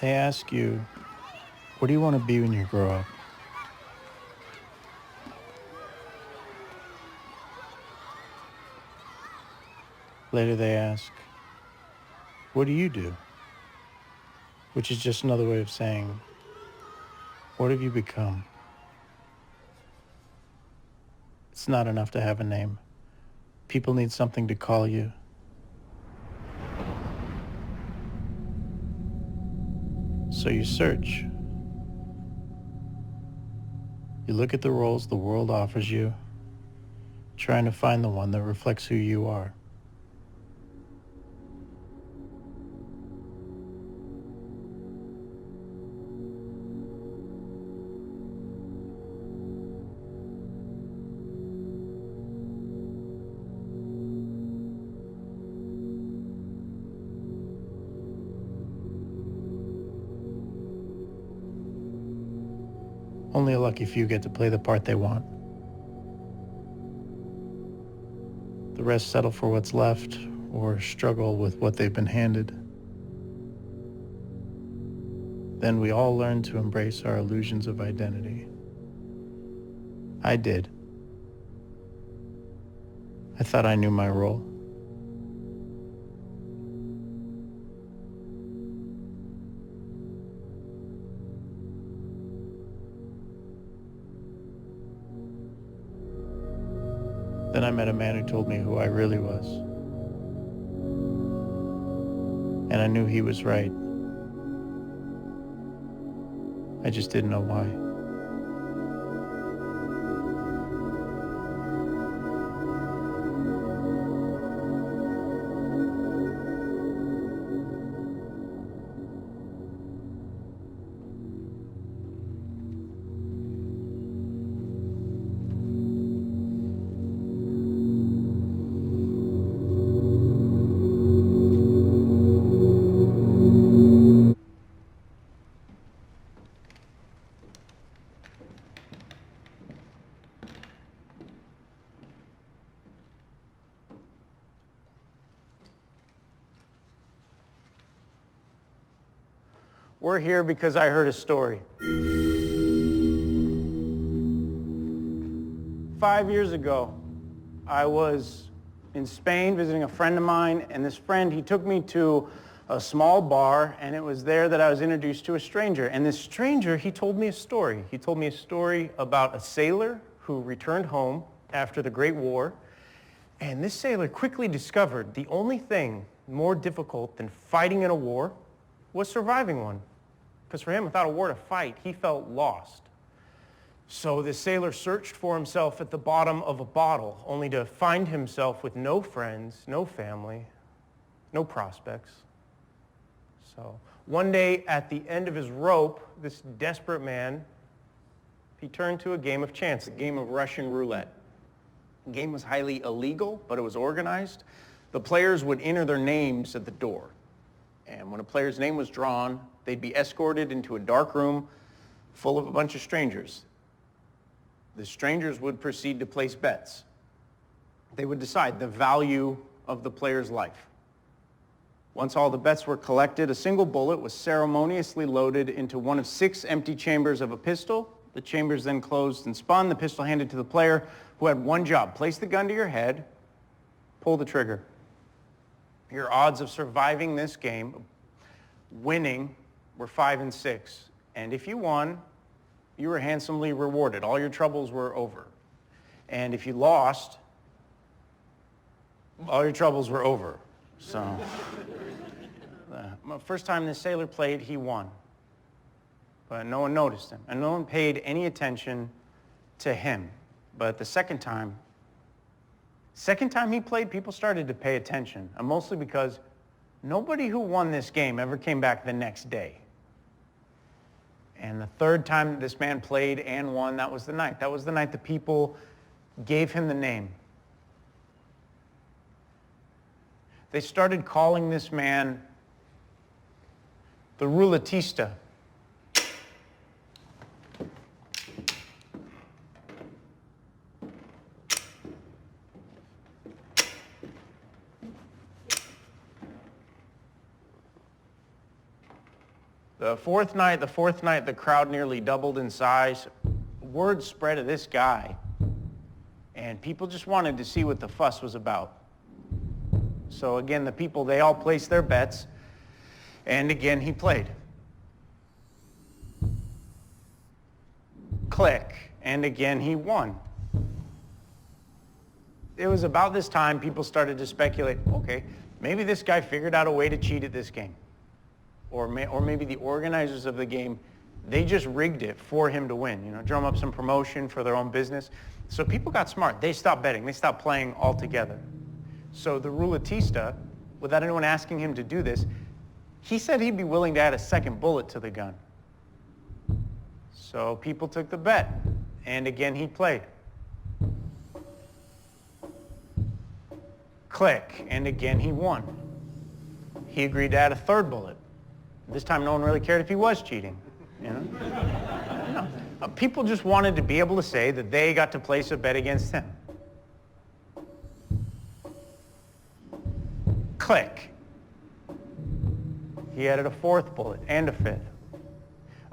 They ask you, what do you want to be when you grow up? Later they ask, what do you do? Which is just another way of saying, what have you become? It's not enough to have a name. People need something to call you. So you search. You look at the roles the world offers you, trying to find the one that reflects who you are. Only a lucky few get to play the part they want. The rest settle for what's left or struggle with what they've been handed. Then we all learn to embrace our illusions of identity. I did. I thought I knew my role. Then I met a man who told me who I really was. And I knew he was right. I just didn't know why. We're here because I heard a story. 5 years ago, I was in Spain visiting a friend of mine, and this friend, he took me to a small bar, and it was there that I was introduced to a stranger. And this stranger, he told me a story. He told me a story about a sailor who returned home after the Great War, and this sailor quickly discovered the only thing more difficult than fighting in a war was surviving one. Because for him, without a war to fight, he felt lost. So the sailor searched for himself at the bottom of a bottle, only to find himself with no friends, no family, no prospects. So one day at the end of his rope, this desperate man, he turned to a game of chance, a game of Russian roulette. The game was highly illegal, but it was organized. The players would enter their names at the door. And when a player's name was drawn, they'd be escorted into a dark room full of a bunch of strangers. The strangers would proceed to place bets. They would decide the value of the player's life. Once all the bets were collected, a single bullet was ceremoniously loaded into one of 6 empty chambers of a pistol. The chambers then closed and spun. The pistol handed to the player, who had one job: place the gun to your head, pull the trigger. Your odds of surviving this game, winning, were 5 and 6. And if you won, you were handsomely rewarded. All your troubles were over. And if you lost, all your troubles were over. So, the first time this sailor played, he won. But no one noticed him, and no one paid any attention to him. But the second time he played, people started to pay attention, and mostly because nobody who won this game ever came back the next day. And the third time that this man played and won, that was the night. That was the night the people gave him the name. They started calling this man the Roulettista. The fourth night, the crowd nearly doubled in size. Word spread of this guy, and people just wanted to see what the fuss was about. So again, the people, they all placed their bets, and again, he played. Click, and again, he won. It was about this time people started to speculate, okay, maybe this guy figured out a way to cheat at this game. Or maybe the organizers of the game, they just rigged it for him to win, drum up some promotion for their own business. So people got smart. They stopped betting. They stopped playing altogether. So the ruletista, without anyone asking him to do this, he said he'd be willing to add a second bullet to the gun. So people took the bet, and again he played. Click, and again he won. He agreed to add a third bullet. This time no one really cared if he was cheating, No. People just wanted to be able to say that they got to place a bet against him. Click. He added a fourth bullet and a fifth.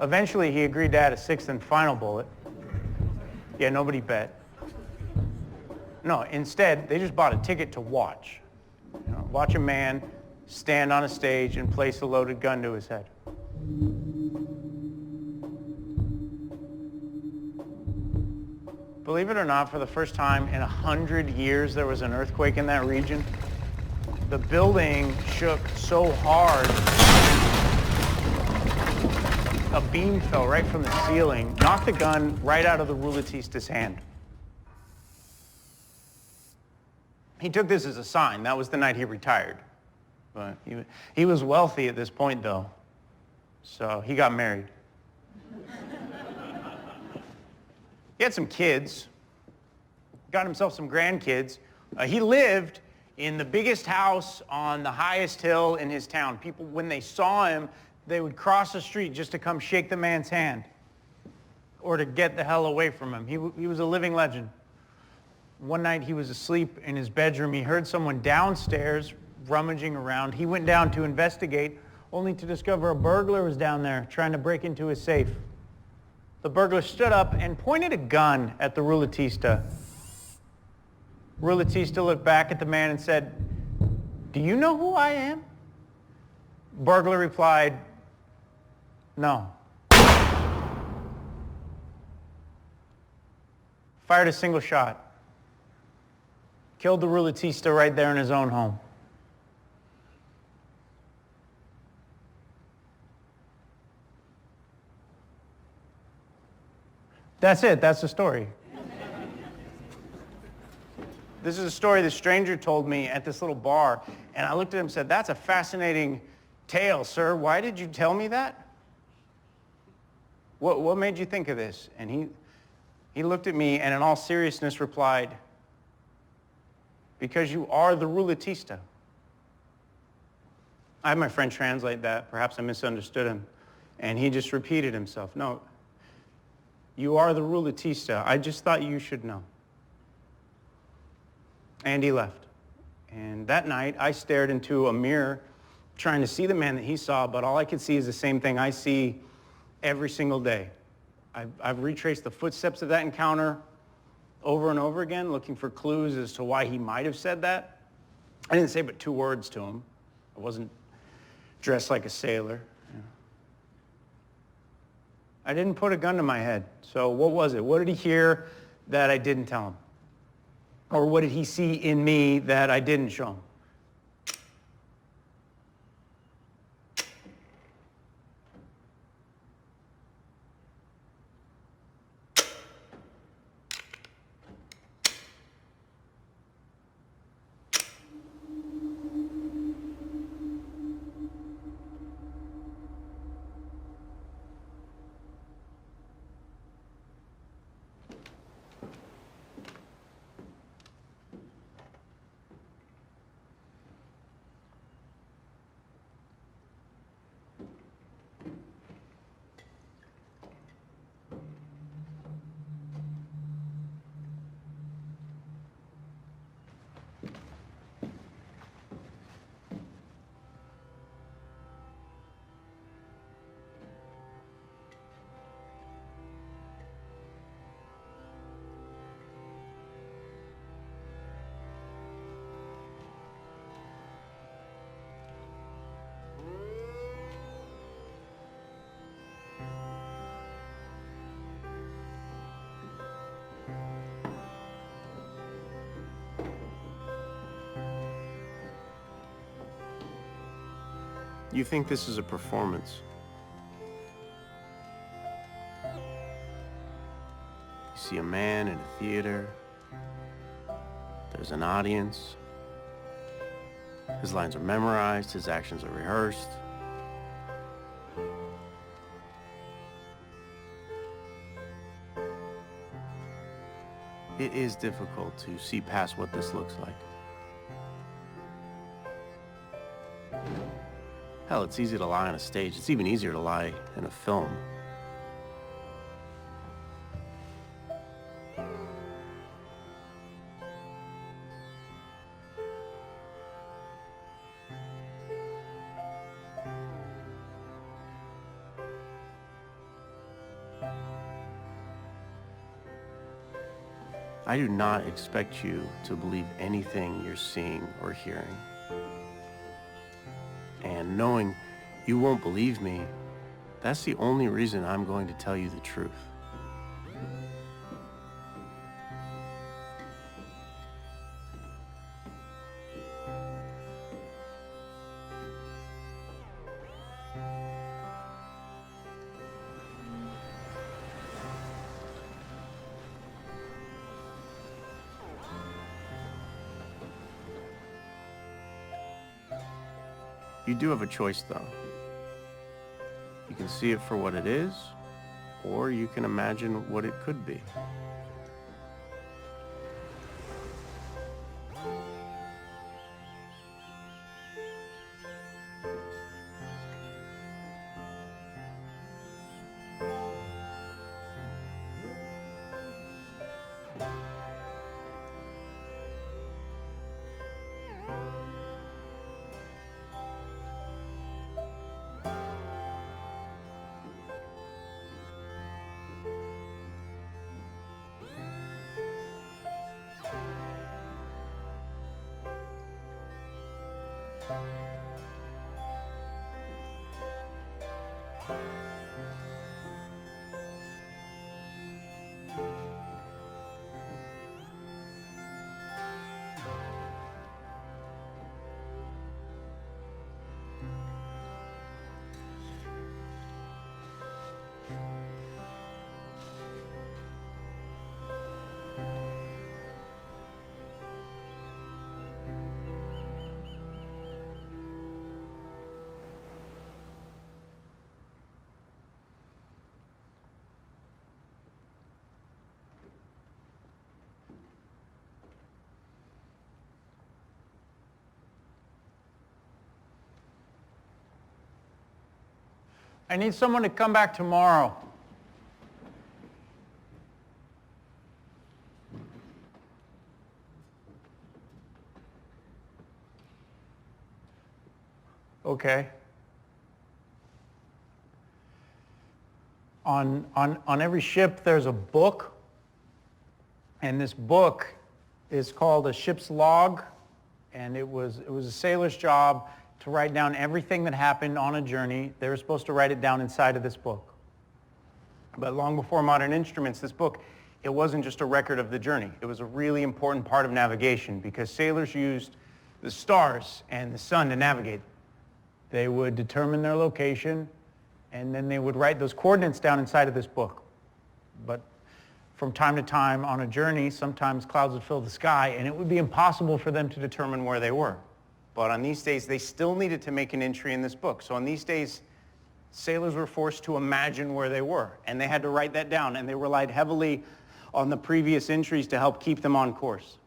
Eventually he agreed to add a sixth and final bullet. Yeah, nobody bet. No, instead they just bought a ticket to watch. Watch a man stand on a stage and place a loaded gun to his head. Believe it or not, for the first time in 100 years, there was an earthquake in that region. The building shook so hard, a beam fell right from the ceiling, knocked the gun right out of the ruletista's hand. He took this as a sign. That was the night he retired. But he was wealthy at this point, though, so he got married. He had some kids, got himself some grandkids. He lived in the biggest house on the highest hill in his town. People, when they saw him, they would cross the street just to come shake the man's hand or to get the hell away from him. He was a living legend. One night he was asleep in his bedroom. He heard someone downstairs rummaging around. He went down to investigate, only to discover a burglar was down there trying to break into his safe. The burglar stood up and pointed a gun at the ruletista. Ruletista looked back at the man and said, "Do you know who I am?" Burglar replied, "No." Fired a single shot. Killed the ruletista right there in his own home. That's it. That's the story. This is a story the stranger told me at this little bar, and I looked at him and said, "That's a fascinating tale, sir. Why did you tell me that? What made you think of this?" And he looked at me and in all seriousness replied, "Because you are the ruletista." I had my friend translate that. Perhaps I misunderstood him. And he just repeated himself. "No, you are the ruletista. I just thought you should know." And he left. And that night, I stared into a mirror trying to see the man that he saw, but all I could see is the same thing I see every single day. I've retraced the footsteps of that encounter over and over again, looking for clues as to why he might have said that. I didn't say but 2 words to him. I wasn't dressed like a sailor. I didn't put a gun to my head. So what was it? What did he hear that I didn't tell him? Or what did he see in me that I didn't show him? You think this is a performance. You see a man in a theater. There's an audience. His lines are memorized, his actions are rehearsed. It is difficult to see past what this looks like. Hell, it's easy to lie on a stage. It's even easier to lie in a film. I do not expect you to believe anything you're seeing or hearing. And knowing you won't believe me, that's the only reason I'm going to tell you the truth. You do have a choice, though. You can see it for what it is, or you can imagine what it could be. I need someone to come back tomorrow. Okay. On every ship there's a book, and this book is called a ship's log, and it was a sailor's job to write down everything that happened on a journey. They were supposed to write it down inside of this book. But long before modern instruments, this book, it wasn't just a record of the journey. It was a really important part of navigation because sailors used the stars and the sun to navigate. They would determine their location, and then they would write those coordinates down inside of this book. But from time to time on a journey, sometimes clouds would fill the sky, and it would be impossible for them to determine where they were. But on these days, they still needed to make an entry in this book. So on these days, sailors were forced to imagine where they were, and they had to write that down, and they relied heavily on the previous entries to help keep them on course.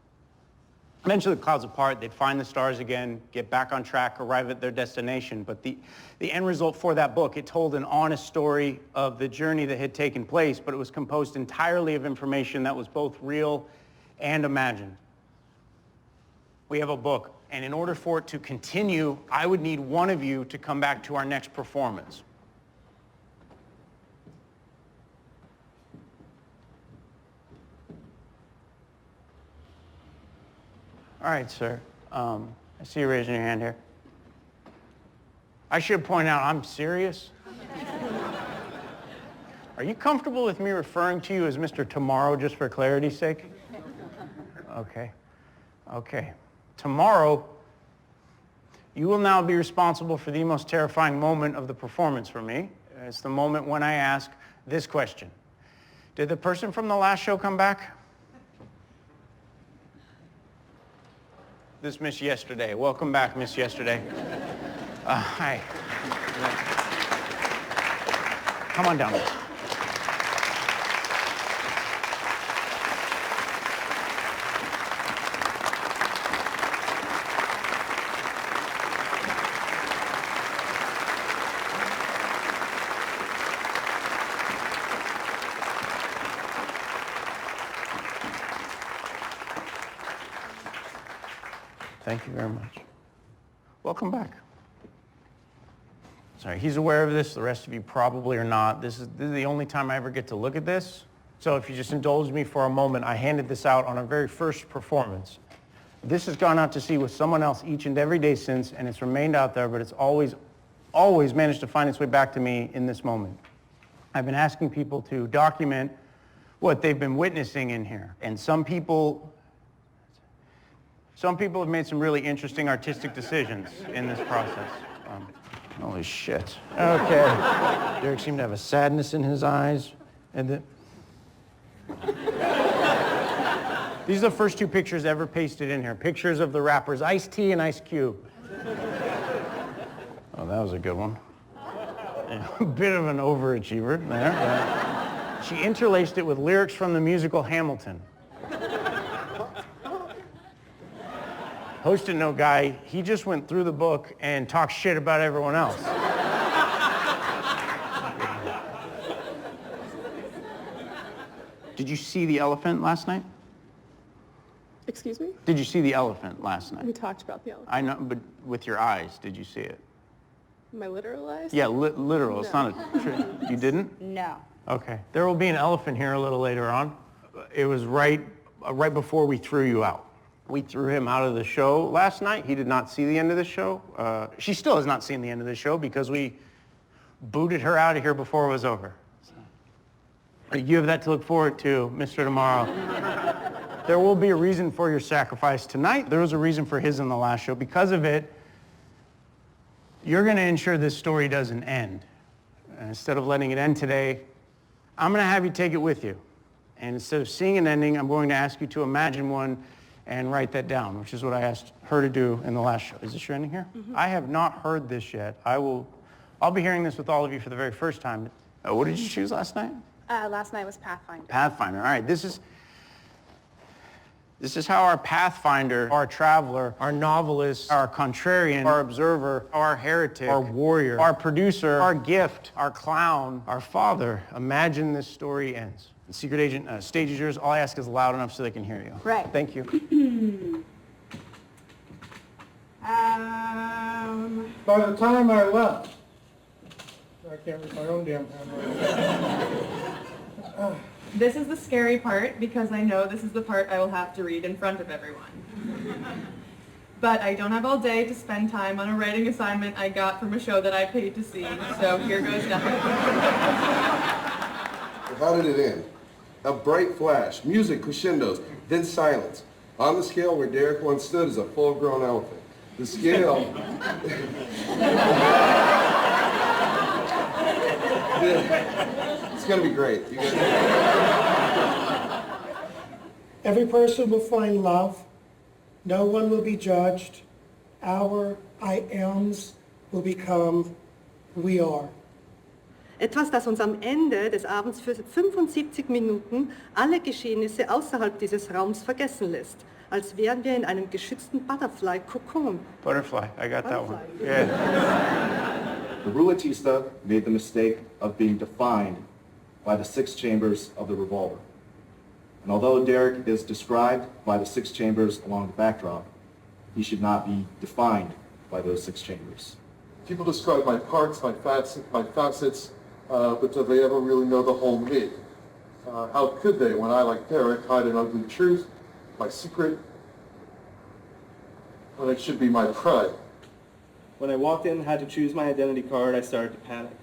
Eventually, the clouds apart, they'd find the stars again, get back on track, arrive at their destination. But the end result for that book, it told an honest story of the journey that had taken place, but it was composed entirely of information that was both real and imagined. We have a book. And in order for it to continue, I would need one of you to come back to our next performance. All right, sir. I see you raising your hand here. I should point out, I'm serious. Are you comfortable with me referring to you as Mr. Tomorrow just for clarity's sake? Okay. Okay. Tomorrow, You will now be responsible for the most terrifying moment of the performance for me. It's the moment when I ask this question. Did the person from the last show come back? This Miss Yesterday. Welcome back, Miss Yesterday. Hi. Come on down, Miss. Thank you very much. Welcome back. Sorry, he's aware of this. The rest of you probably are not. This is the only time I ever get to look at this. So if you just indulge me for a moment, I handed this out on our very first performance. This has gone out to sea with someone else each and every day since, and it's remained out there, but it's always managed to find its way back to me in this moment. I've been asking people to document what they've been witnessing in here. And some people have made some really interesting artistic decisions in this process. Holy shit. Okay. Derek seemed to have a sadness in his eyes. And these are the first two pictures ever pasted in here. Pictures of the rappers Ice-T and Ice Cube. Oh, that was a good one. Yeah, a bit of an overachiever there. She interlaced it with lyrics from the musical Hamilton. Post-it note guy, he just went through the book and talked shit about everyone else. Did you see the elephant last night? Excuse me? Did you see the elephant last night? We talked about the elephant. I know, but with your eyes, did you see it? My literal eyes? Yeah, literal. No. It's not a trick. You didn't? No. Okay. There will be an elephant here a little later on. It was right before we threw you out. We threw him out of the show last night. He did not see the end of the show. She still has not seen the end of the show because we booted her out of here before it was over. So, you have that to look forward to, Mr. Tomorrow. There will be a reason for your sacrifice tonight. There was a reason for his in the last show. Because of it, you're going to ensure this story doesn't end. And instead of letting it end today, I'm going to have you take it with you. And instead of seeing an ending, I'm going to ask you to imagine one and write that down, which is what I asked her to do in the last show. Is this your ending here? Mm-hmm. I have not heard this yet. I'll be hearing this with all of you for the very first time. What did you choose last night? Last night was Pathfinder. Pathfinder. All right. This is how our Pathfinder, our traveler, our novelist, our contrarian, our observer, our heretic, our warrior, our producer, our gift, our clown, our father, imagine this story ends. The secret agent, stage is yours. All I ask is loud enough so they can hear you. Right. Thank you. By the time I left, I can't read my own damn handwriting. This is the scary part because I know this is the part I will have to read in front of everyone. But I don't have all day to spend time on a writing assignment I got from a show that I paid to see, so here goes nothing. How did it end? A bright flash, music crescendos, then silence. On the scale where Derek once stood as a full-grown elephant. The scale... It's going to be great. You guys... Every person will find love. No one will be judged. Our I ams will become we are. Etwas, das uns am Ende des Abends für 75 Minuten alle Geschehnisse außerhalb dieses Raums vergessen lässt, als wären wir in einem geschützten Butterfly-Kokon. Butterfly, I got that one. Yeah. The Ruatista made the mistake of being defined by the 6 chambers of the revolver. And although Derek is described by the 6 chambers along the backdrop, he should not be defined by those 6 chambers. People describe my parts, my facets, but do they ever really know the whole me? How could they when I, like Derek, hide an ugly truth, my secret, when it should be my pride? When I walked in and had to choose my identity card, I started to panic.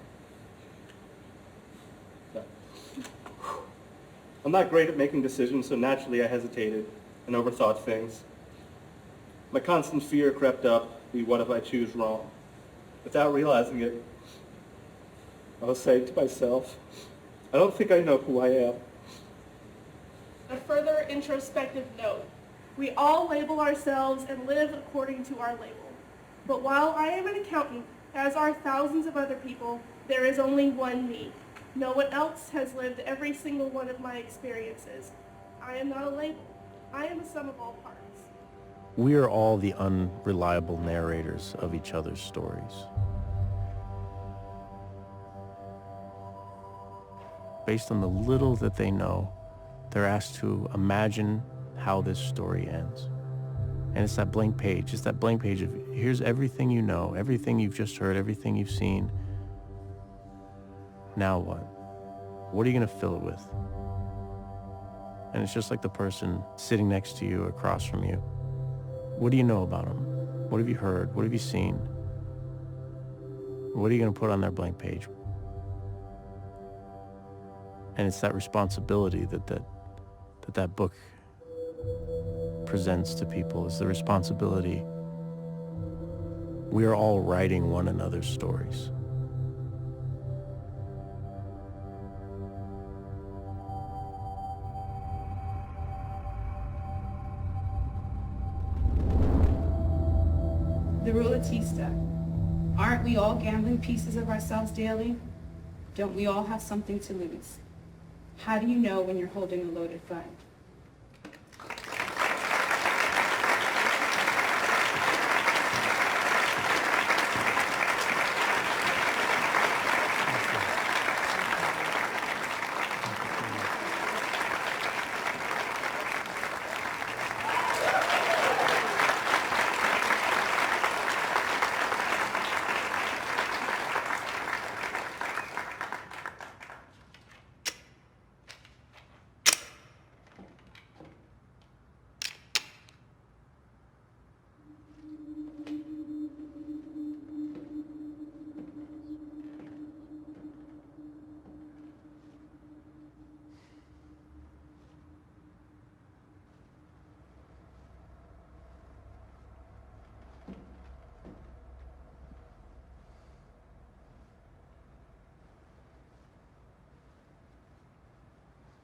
I'm not great at making decisions, so naturally I hesitated and overthought things. My constant fear crept up, the what if I choose wrong. Without realizing it, I was saying to myself, I don't think I know who I am. A further introspective note. We all label ourselves and live according to our label. But while I am an accountant, as are thousands of other people, there is only one me. No one else has lived every single one of my experiences. I am not a label. I am a sum of all parts. We are all the unreliable narrators of each other's stories. Based on the little that they know, they're asked to imagine how this story ends. And it's that blank page. It's that blank page of, here's everything you know, everything you've just heard, everything you've seen. Now what? What are you going to fill it with? And it's just like the person sitting next to you, across from you. What do you know about them? What have you heard? What have you seen? What are you going to put on their blank page? And it's that responsibility that book presents to people, is the responsibility. We are all writing one another's stories. The Rulatista. Aren't we all gambling pieces of ourselves daily? Don't we all have something to lose? How do you know when you're holding a loaded gun?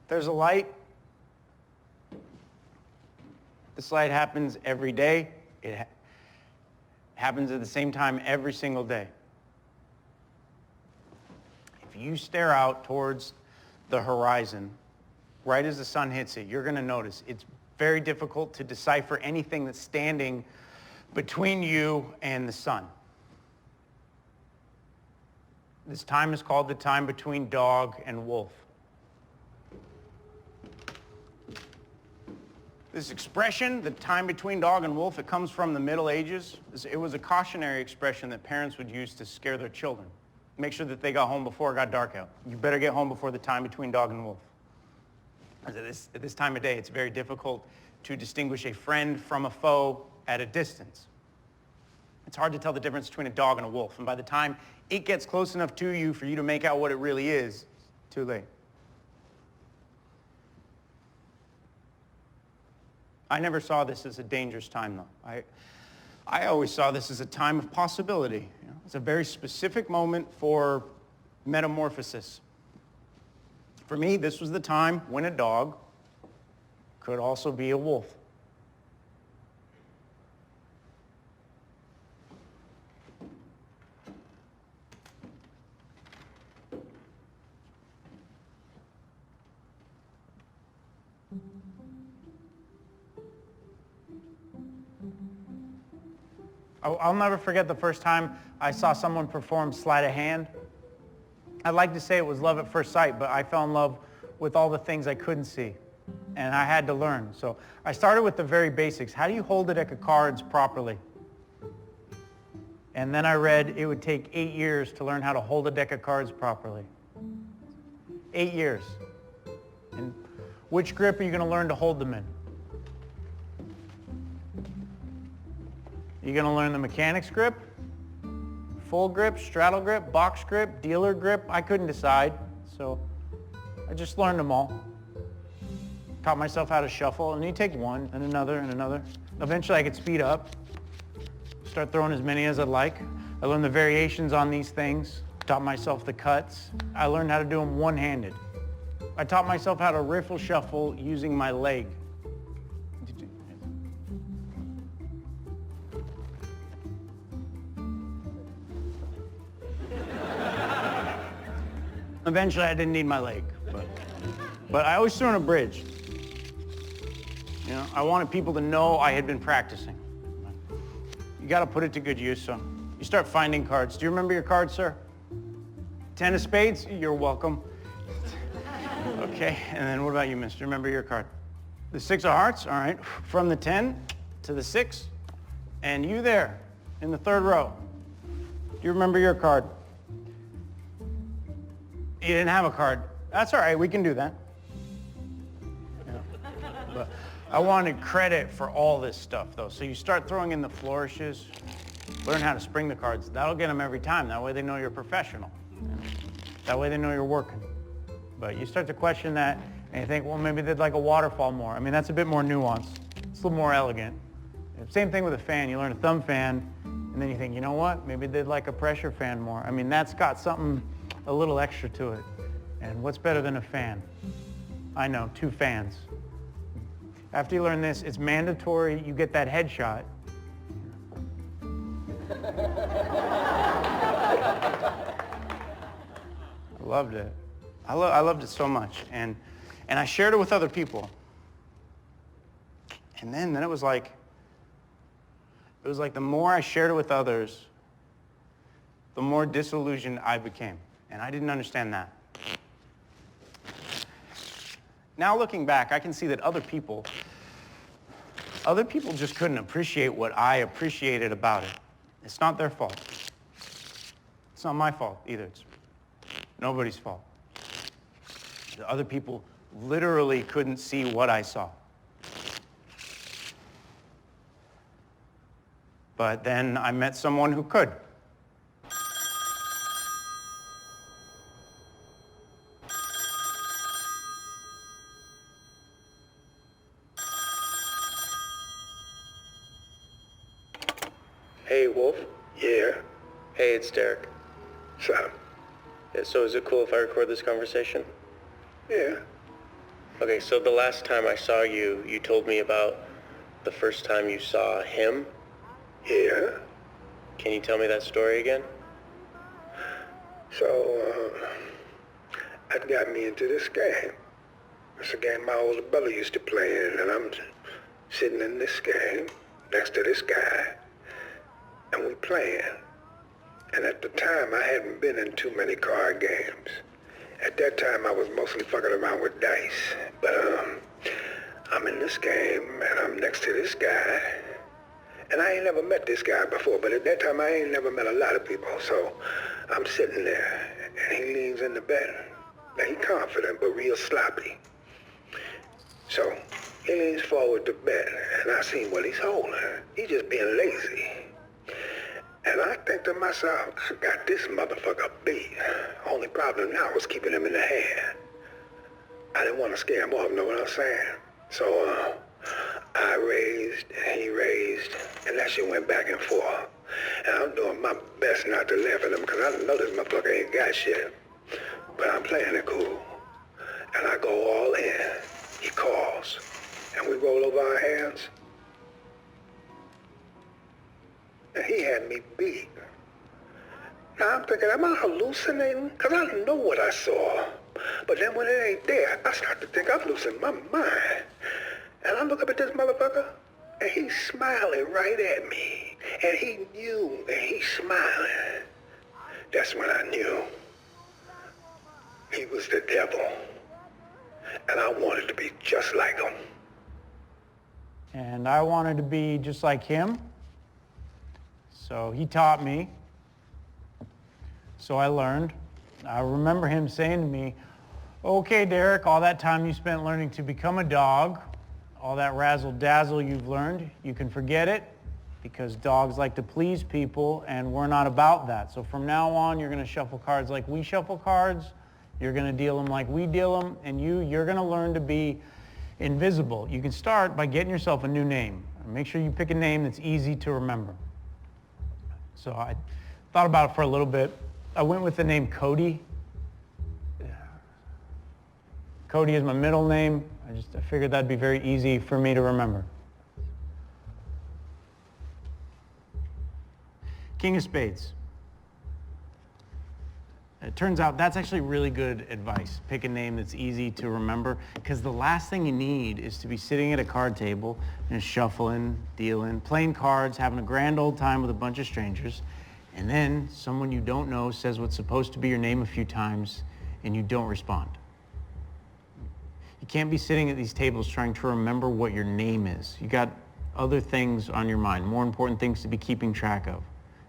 There's a light. This light happens every day. It happens at the same time every single day. If you stare out towards the horizon, right as the sun hits it, you're going to notice it's very difficult to decipher anything that's standing between you and the sun. This time is called the time between dog and wolf. This expression, the time between dog and wolf, it comes from the Middle Ages. It was a cautionary expression that parents would use to scare their children. Make sure that they got home before it got dark out. You better get home before the time between dog and wolf. At this time of day, it's very difficult to distinguish a friend from a foe at a distance. It's hard to tell the difference between a dog and a wolf. And by the time it gets close enough to you for you to make out what it really is, it's too late. I never saw this as a dangerous time, though. I always saw this as a time of possibility. You know, it's a very specific moment for metamorphosis. For me, this was the time when a dog could also be a wolf. I'll never forget the first time I saw someone perform sleight of hand. I'd like to say it was love at first sight, but I fell in love with all the things I couldn't see, and I had to learn. So I started with the very basics. How do you hold a deck of cards properly? And then I read it would take 8 years to learn how to hold a deck of cards properly. 8 years. And which grip are you going to learn to hold them in? You're going to learn the mechanics grip, full grip, straddle grip, box grip, dealer grip. I couldn't decide, so I just learned them all. Taught myself how to shuffle, and you take one and another and another. Eventually I could speed up. Start throwing as many as I'd like. I learned the variations on these things, taught myself the cuts. I learned how to do them one-handed. I taught myself how to riffle shuffle using my leg. Eventually, I didn't need my leg, but I always threw in a bridge. You know, I wanted people to know I had been practicing. You got to put it to good use, so you start finding cards. Do you remember your cards, sir? 10 of spades? You're welcome. Okay, and then what about you, mister? Remember your card? The 6 of hearts? All right, from the 10 to the 6, and you there in the 3rd row. Do you remember your card? You didn't have a card. That's all right, we can do that. Yeah. But I wanted credit for all this stuff, though. So you start throwing in the flourishes, learn how to spring the cards. That'll get them every time. That way they know you're a professional. That way they know you're working. But you start to question that, and you think, well, maybe they'd like a waterfall more. I mean, that's a bit more nuanced. It's a little more elegant. Same thing with a fan. You learn a thumb fan, and then you think, you know what? Maybe they'd like a pressure fan more. I mean, that's got something a little extra to it. And what's better than a fan? I know, 2 fans. After you learn this, it's mandatory you get that headshot. I loved it. I loved it so much. And I shared it with other people. And then it was like the more I shared it with others, the more disillusioned I became. And I didn't understand that. Now looking back, I can see that other people just couldn't appreciate what I appreciated about it. It's not their fault. It's not my fault either. It's nobody's fault. The other people literally couldn't see what I saw. But then I met someone who could. Hey, Wolf. Yeah, Hey, it's Derek. so, Yeah, so is it cool if I record this conversation? yeah. Okay, so the last time I saw you, you told me about the first time you saw him. Yeah. Can you tell me that story again? So, that got me into this game. It's a game my older brother used to play in, and I'm sitting in this game next to this guy, and we playing. And at the time, I hadn't been in too many card games. At that time, I was mostly fucking around with dice. But, I'm in this game, and I'm next to this guy. And I ain't never met this guy before, but at that time, I ain't never met a lot of people. So, I'm sitting there, and he leans in the bed. Now, he confident, but real sloppy. So, he leans forward to bed, and I see what he's holding. He just being lazy. And I think to myself, I got this motherfucker beat. Only problem now was keeping him in the hand. I didn't want to scare him off, know what I'm saying? So, I raised, and he raised, and that shit went back and forth. And I'm doing my best not to laugh at him, because I know this motherfucker ain't got shit. But I'm playing it cool. And I go all in. He calls. And we roll over our hands. And he had me beat. Now I'm thinking, am I hallucinating? Because I know what I saw. But then when it ain't there, I start to think I'm losing my mind. And I look up at this motherfucker, and he's smiling right at me. And he knew, and he's smiling. That's when I knew he was the devil. And I wanted to be just like him. And I wanted to be just like him. So he taught me. So I learned. I remember him saying to me, okay, Derek, all that time you spent learning to become a dog, all that razzle-dazzle you've learned, you can forget it because dogs like to please people and we're not about that. So from now on, you're going to shuffle cards like we shuffle cards. You're going to deal them like we deal them. And you're going to learn to be invisible. You can start by getting yourself a new name. Make sure you pick a name that's easy to remember. So I thought about it for a little bit. I went with the name Cody. Cody is my middle name. I figured that'd be very easy for me to remember. King of Spades. It turns out that's actually really good advice. Pick a name that's easy to remember, because the last thing you need is to be sitting at a card table and shuffling, dealing, playing cards, having a grand old time with a bunch of strangers, and then someone you don't know says what's supposed to be your name a few times and you don't respond. You can't be sitting at these tables trying to remember what your name is. You got other things on your mind, more important things to be keeping track of.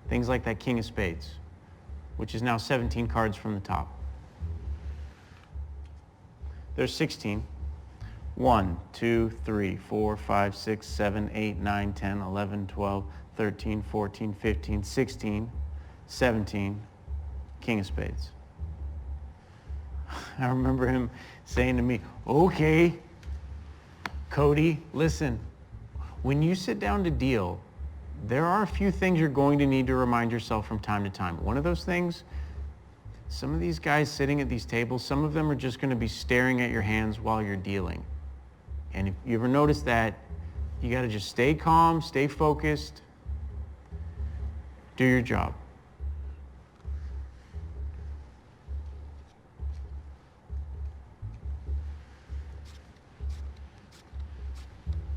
Things like that King of Spades, which is now 17 cards from the top. There's 16. 1, 2, 3, 4, 5, 6, 7, 8, 9, 10, 11, 12, 13, 14, 15, 16, 17, King of Spades. I remember him saying to me, okay, Cody, listen, when you sit down to deal, there are a few things you're going to need to remind yourself from time to time. One of those things, some of these guys sitting at these tables, some of them are just going to be staring at your hands while you're dealing. And if you ever notice that, you got to just stay calm, stay focused, do your job.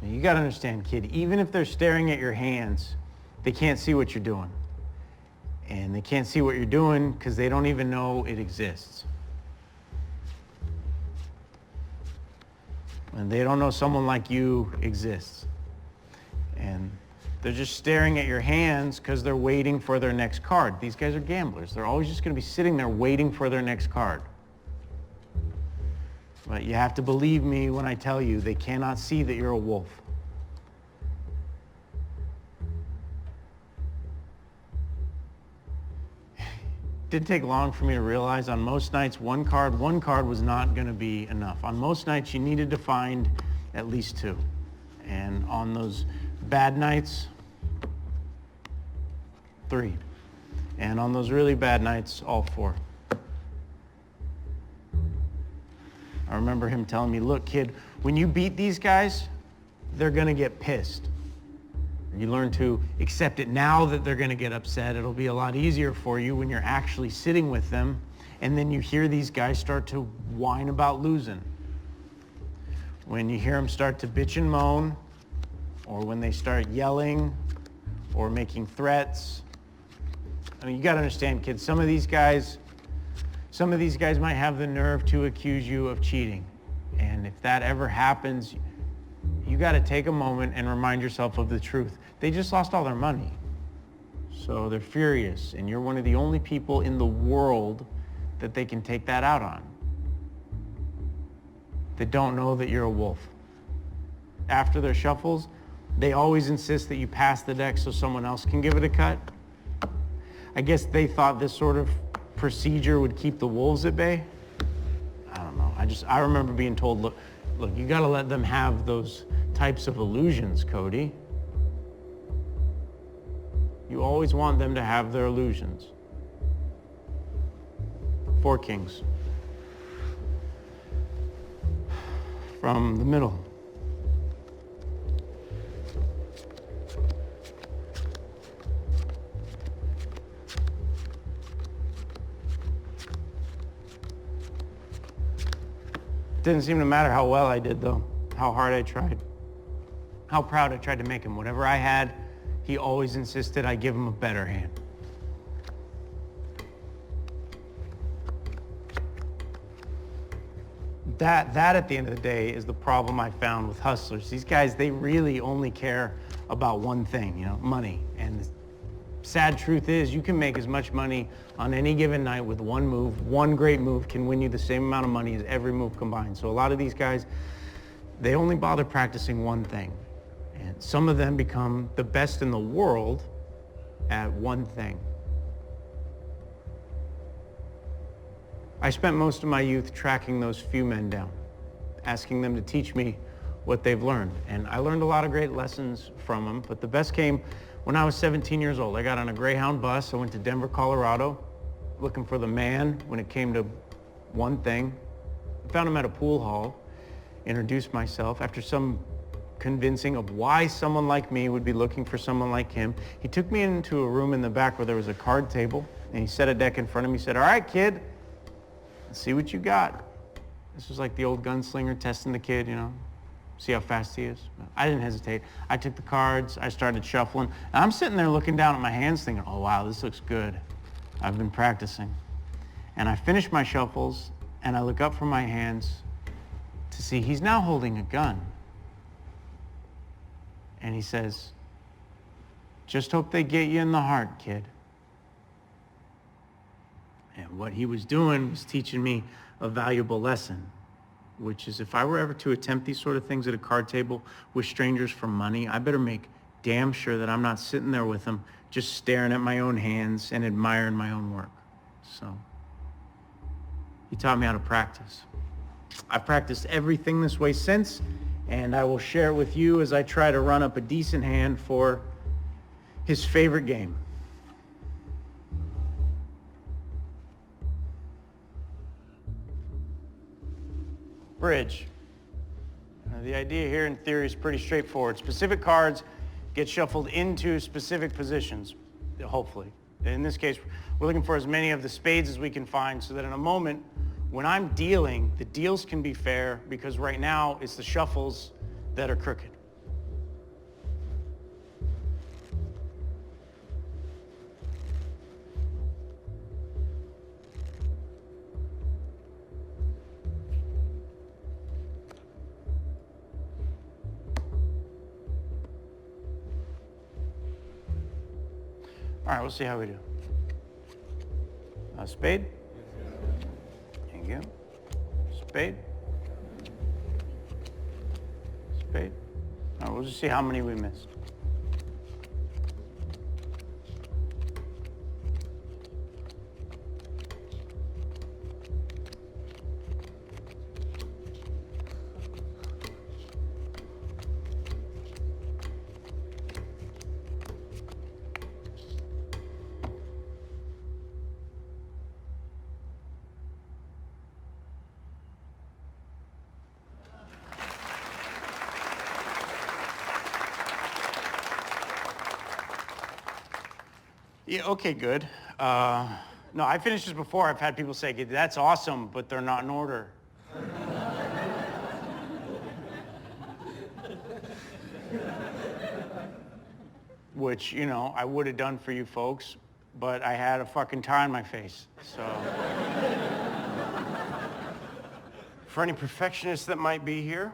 Now, you got to understand, kid, even if they're staring at your hands, they can't see what you're doing. And they can't see what you're doing because they don't even know it exists. And they don't know someone like you exists. And they're just staring at your hands because they're waiting for their next card. These guys are gamblers. They're always just going to be sitting there waiting for their next card. But you have to believe me when I tell you they cannot see that you're a wolf. It didn't take long for me to realize on most nights one card was not going to be enough. On most nights you needed to find at least two. And on those bad nights, 3. And on those really bad nights, all 4. I remember him telling me, look, kid, when you beat these guys, they're going to get pissed. You learn to accept it now that they're going to get upset. It'll be a lot easier for you when you're actually sitting with them, and then you hear these guys start to whine about losing. When you hear them start to bitch and moan, or when they start yelling or making threats. I mean, you got to understand, kids, some of these guys might have the nerve to accuse you of cheating. And if that ever happens, you got to take a moment and remind yourself of the truth. They just lost all their money. So they're furious, and you're one of the only people in the world that they can take that out on. They don't know that you're a wolf. After their shuffles, they always insist that you pass the deck so someone else can give it a cut. I guess they thought this sort of procedure would keep the wolves at bay. I don't know. I remember being told, look, you got to let them have those types of illusions, Cody. You always want them to have their illusions. 4 kings. From the middle. Didn't seem to matter how well I did, though, how hard I tried, how proud I tried to make him. Whatever I had, he always insisted I give him a better hand. That at the end of the day is the problem I found with hustlers. These guys, they really only care about one thing, money. And the sad truth is you can make as much money on any given night with one move. One great move can win you the same amount of money as every move combined. So a lot of these guys, they only bother practicing one thing. And some of them become the best in the world at one thing. I spent most of my youth tracking those few men down, asking them to teach me what they've learned. And I learned a lot of great lessons from them, but the best came When I was 17 years old, I got on a Greyhound bus. I went to Denver, Colorado, looking for the man when it came to one thing. I found him at a pool hall, introduced myself. After some convincing of why someone like me would be looking for someone like him, he took me into a room in the back where there was a card table, and he set a deck in front of me. He said, "All right, kid, let's see what you got." This was like the old gunslinger testing the kid, you know, see how fast he is. I didn't hesitate. I took the cards, I started shuffling, and I'm sitting there looking down at my hands thinking, oh wow, this looks good. I've been practicing. And I finish my shuffles, and I look up from my hands to see he's now holding a gun. And he says, "Just hope they get you in the heart, kid." And what he was doing was teaching me a valuable lesson, which is if I were ever to attempt these sort of things at a card table with strangers for money, I better make damn sure that I'm not sitting there with them just staring at my own hands and admiring my own work. So he taught me how to practice. I've practiced everything this way since, and I will share it with you as I try to run up a decent hand for his favorite game. Bridge. The idea here in theory is pretty straightforward. Specific cards get shuffled into specific positions, hopefully. In this case, we're looking for as many of the spades as we can find so that in a moment, when I'm dealing, the deals can be fair because right now it's the shuffles that are crooked. All right, we'll see how we do. Spade. There you go. Spade. Spade. All right, we'll just see how many we missed. Yeah, okay, good. No, I finished this before. I've had people say, that's awesome, but they're not in order. Which, you know, I would have done for you folks, but I had a fucking tie on my face, so. For any perfectionists that might be here,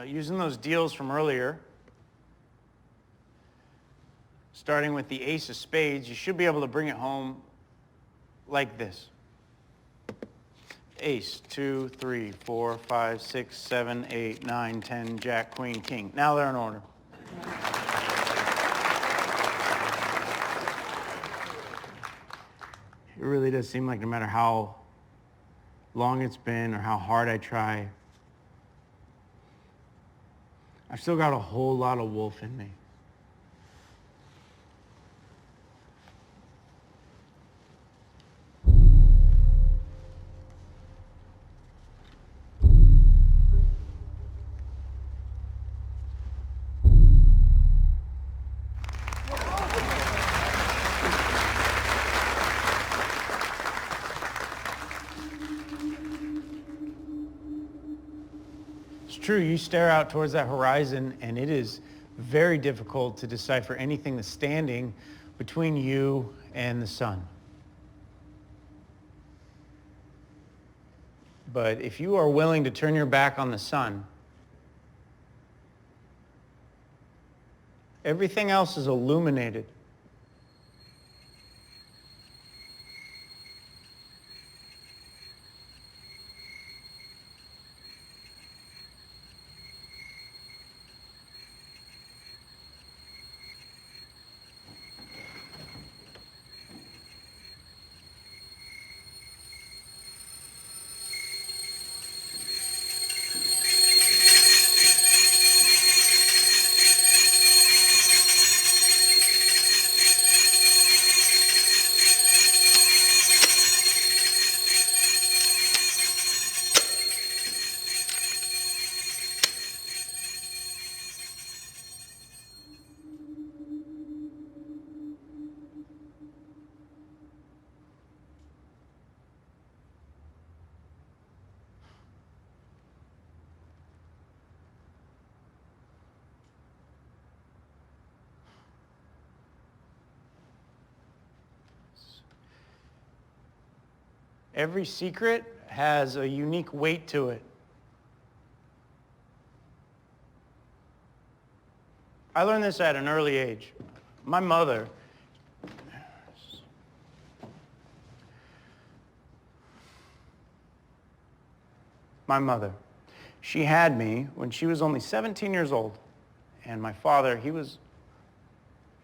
using those deals from earlier, starting with the ace of spades, you should be able to bring it home like this. Ace, 2, 3, 4, 5, 6, 7, 8, 9, 10, jack, queen, king. Now they're in order. It really does seem like no matter how long it's been or how hard I try, I've still got a whole lot of wolf in me. It's true, you stare out towards that horizon and it is very difficult to decipher anything that's standing between you and the sun. But if you are willing to turn your back on the sun, everything else is illuminated. Every secret has a unique weight to it. I learned this at an early age. My mother, she had me when she was only 17 years old. And my father, he was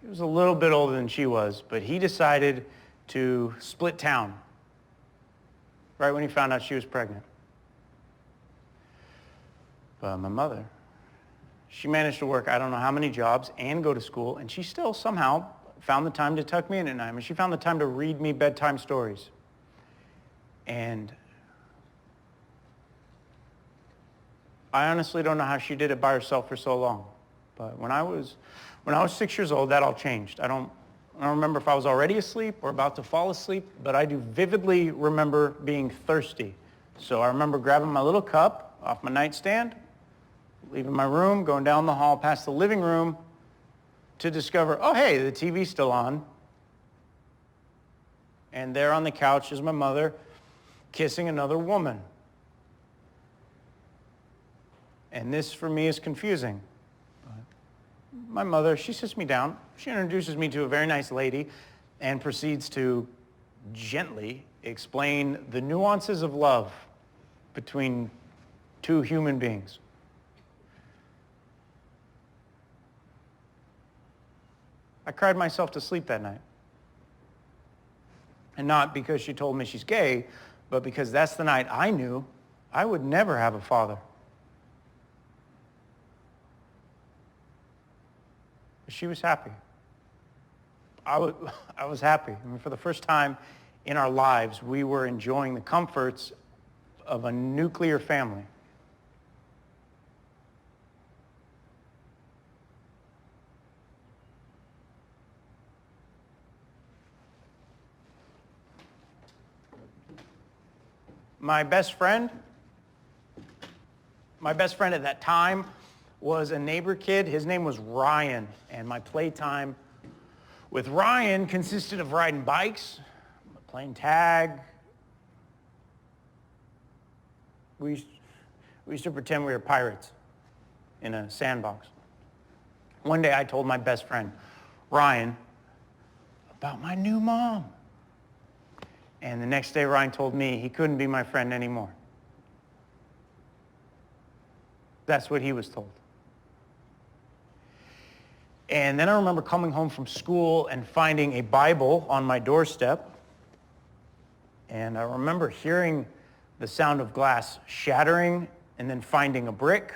a little bit older than she was, but he decided to split town right when he found out she was pregnant. But my mother, she managed to work I don't know how many jobs and go to school, and she still somehow found the time to tuck me in at night. I mean, she found the time to read me bedtime stories. And I honestly don't know how she did it by herself for so long. But when I was 6 years old, that all changed. I don't remember if I was already asleep or about to fall asleep, but I do vividly remember being thirsty. So I remember grabbing my little cup off my nightstand, leaving my room, going down the hall past the living room to discover, oh, hey, the TV's still on. And there on the couch is my mother kissing another woman. And this, for me, is confusing. My mother, she sits me down. She introduces me to a very nice lady and proceeds to gently explain the nuances of love between two human beings. I cried myself to sleep that night. And not because she told me she's gay, but because that's the night I knew I would never have a father. She was happy. I was happy. I mean, for the first time in our lives, we were enjoying the comforts of a nuclear family. My best friend at that time was a neighbor kid. His name was Ryan, and my playtime with Ryan consisted of riding bikes, playing tag. We used to pretend we were pirates in a sandbox. One day I told my best friend, Ryan, about my new mom. And the next day Ryan told me he couldn't be my friend anymore. That's what he was told. And then I remember coming home from school and finding a Bible on my doorstep. And I remember hearing the sound of glass shattering and then finding a brick.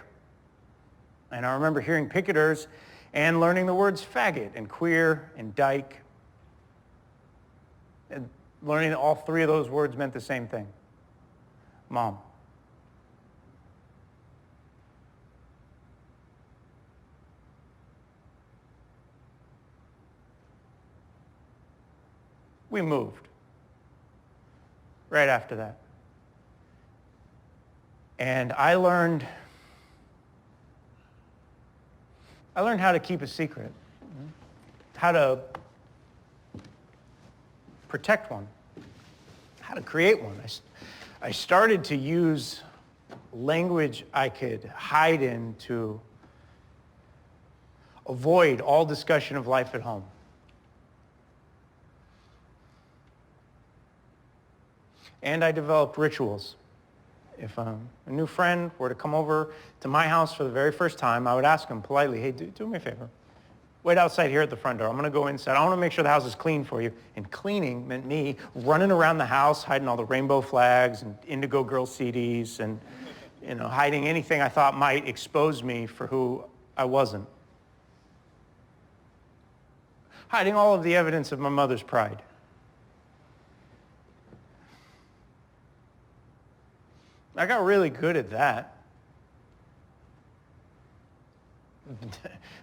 And I remember hearing picketers and learning the words faggot and queer and dyke. And learning that all three of those words meant the same thing. Mom. We moved right after that. And I learned how to keep a secret, how to protect one, how to create one. I started to use language I could hide in to avoid all discussion of life at home. And I developed rituals. If a new friend were to come over to my house for the very first time, I would ask him politely, hey, do me a favor. Wait outside here at the front door. I'm going to go inside. I want to make sure the house is clean for you. And cleaning meant me running around the house, hiding all the rainbow flags and Indigo Girl CDs and, hiding anything I thought might expose me for who I wasn't. Hiding all of the evidence of my mother's pride. I got really good at that.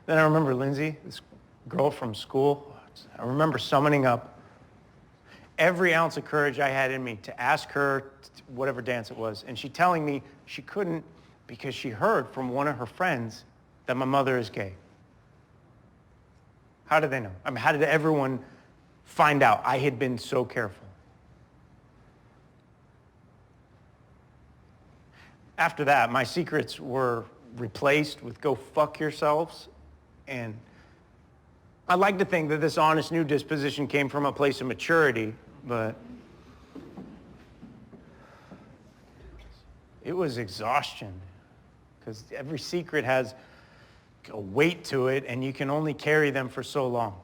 Then I remember Lindsay, this girl from school. I remember summoning up every ounce of courage I had in me to ask her whatever dance it was. And she telling me she couldn't because she heard from one of her friends that my mother is gay. How did they know? I mean, how did everyone find out? I had been so careful. After that, my secrets were replaced with go fuck yourselves. And I'd like to think that this honest new disposition came from a place of maturity, but it was exhaustion, because every secret has a weight to it, and you can only carry them for so long.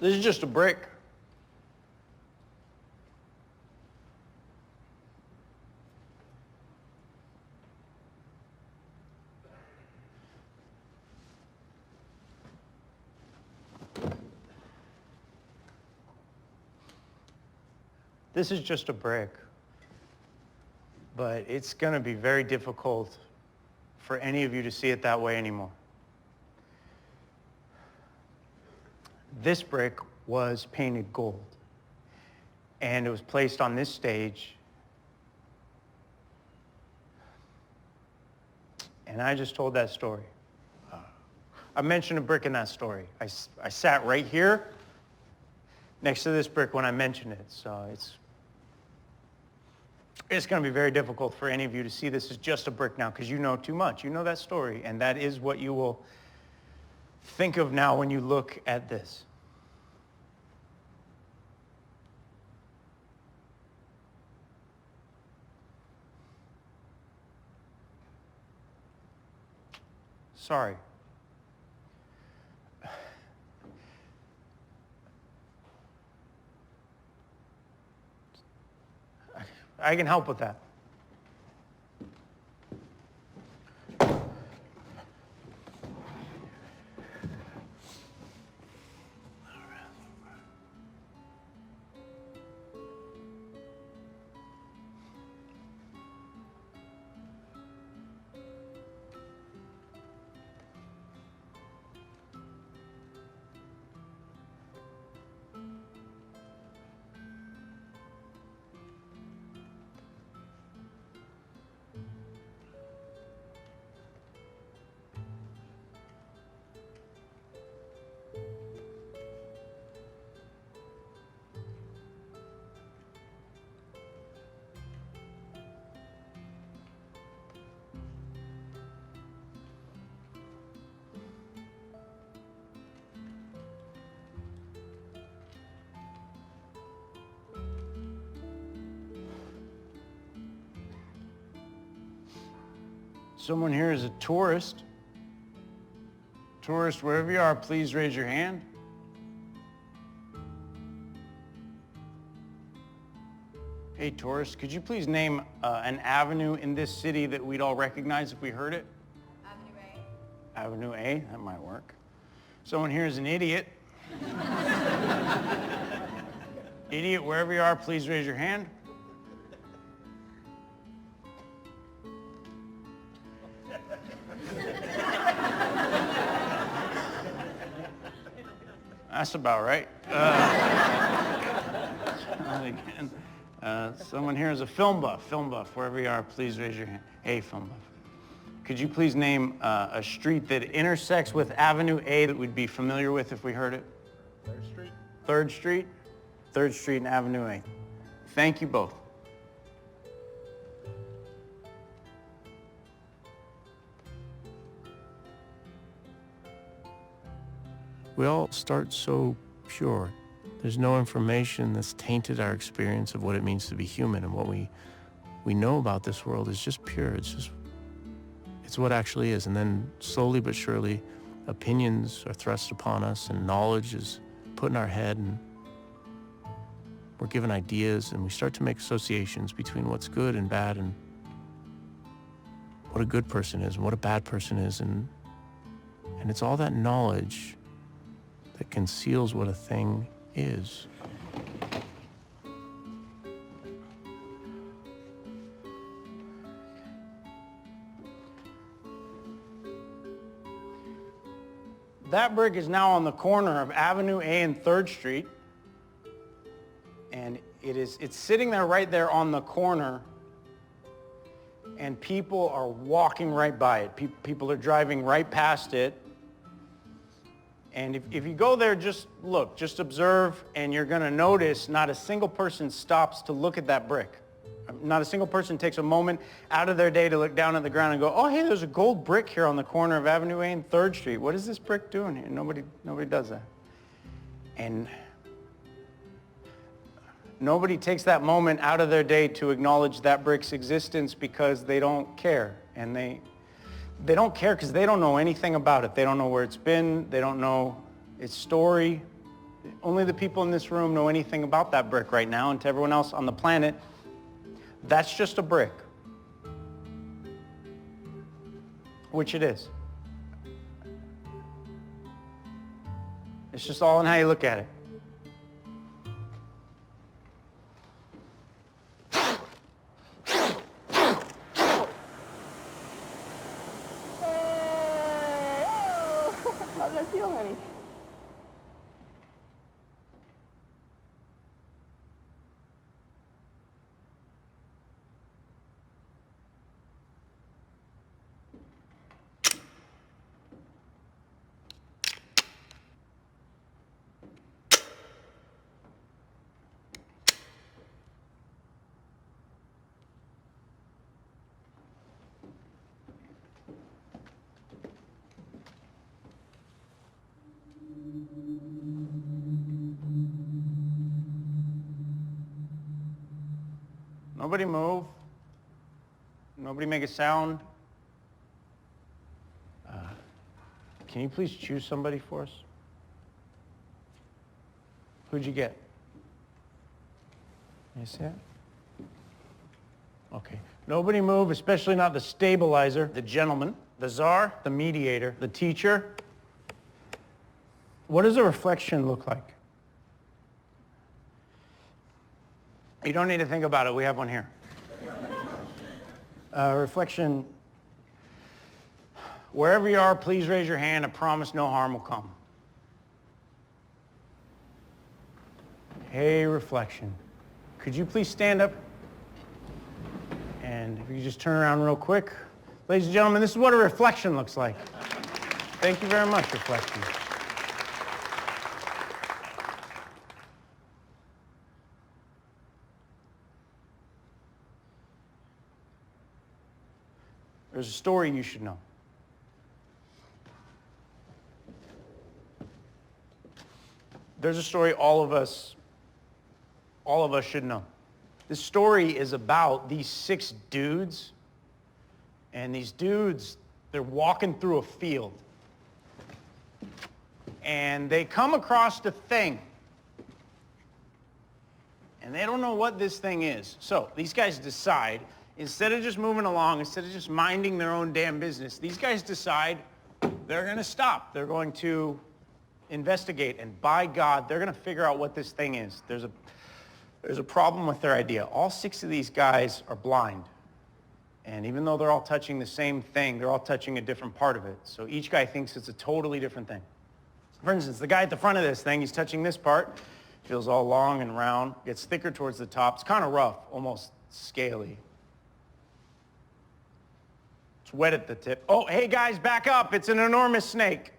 This is just a brick. This is just a brick. But it's going to be very difficult for any of you to see it that way anymore. This brick was painted gold, and it was placed on this stage, and I just told that story. I mentioned a brick in that story. I sat right here next to this brick when I mentioned it, so it's going to be very difficult for any of you to see this as just a brick now, because you know too much. You know that story, and that is what you will think of now when you look at this. Sorry. I can help with that. Someone here is a tourist. Tourist, wherever you are, please raise your hand. Hey, tourist, could you please name an avenue in this city that we'd all recognize if we heard it? Avenue A. Avenue A, that might work. Someone here is an idiot. Idiot, wherever you are, please raise your hand. That's about right. Again, someone here is a film buff. Film buff, wherever you are, please raise your hand. Hey, film buff. Could you please name a street that intersects with Avenue A that we'd be familiar with if we heard it? 3rd Street. 3rd Street? 3rd Street and Avenue A. Thank you both. We all start so pure, There's no information that's tainted our experience of what it means to be human, and what we know about this world is just pure. It's what actually is. And then slowly but surely, opinions are thrust upon us, and knowledge is put in our head, and we're given ideas, and we start to make associations between what's good and bad, and what a good person is and what a bad person is, and it's all that knowledge that conceals what a thing is. That brick is now on the corner of Avenue A and 3rd Street. And it's sitting there right there on the corner. And people are walking right by it. People are driving right past it. And if you go there, just look, just observe, and you're going to notice not a single person stops to look at that brick. Not a single person takes a moment out of their day to look down at the ground and go, oh, hey, there's a gold brick here on the corner of Avenue A and 3rd Street. What is this brick doing here? Nobody does that. And nobody takes that moment out of their day to acknowledge that brick's existence because they don't care. And they don't care because they don't know anything about it. They don't know where it's been. They don't know its story. Only the people in this room know anything about that brick right now, and to everyone else on the planet, that's just a brick. Which it is. It's just all in how you look at it. How's that feel, honey? Nobody move. Nobody make a sound. Can you please choose somebody for us? Who'd you get? You see it? Okay. Nobody move, especially not the stabilizer, the gentleman, the czar, the mediator, the teacher. What does a reflection look like? You don't need to think about it. We have one here. Reflection. Wherever you are, please raise your hand. I promise no harm will come. Hey, reflection. Could you please stand up? And if you could just turn around real quick. Ladies and gentlemen, this is what a reflection looks like. Thank you very much, reflection. There's a story you should know. There's a story all of us should know. This story is about these 6 dudes, and these dudes, they're walking through a field, and they come across a thing, and they don't know what this thing is. So these guys decide, instead of just moving along, instead of just minding their own damn business, these guys decide they're going to stop. They're going to investigate, and by God, they're going to figure out what this thing is. There's a problem with their idea. All 6 of these guys are blind. And even though they're all touching the same thing, they're all touching a different part of it. So each guy thinks it's a totally different thing. For instance, the guy at the front of this thing, he's touching this part. Feels all long and round. Gets thicker towards the top. It's kind of rough, almost scaly. It's wet at the tip. Oh, hey guys, back up. It's an enormous snake.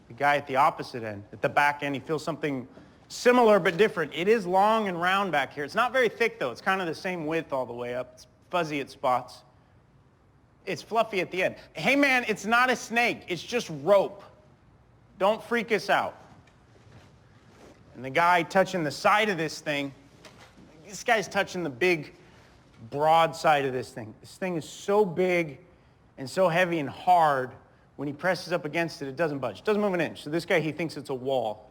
The guy at the opposite end, at the back end, he feels something similar but different. It is long and round back here. It's not very thick though. It's kind of the same width all the way up. It's fuzzy at spots. It's fluffy at the end. Hey man, it's not a snake. It's just rope. Don't freak us out. And the guy touching the side of this thing, this guy's touching the big, broad side of this thing. This thing is so big and so heavy and hard, when he presses up against it, it doesn't budge. It doesn't move an inch. So this guy, he thinks it's a wall.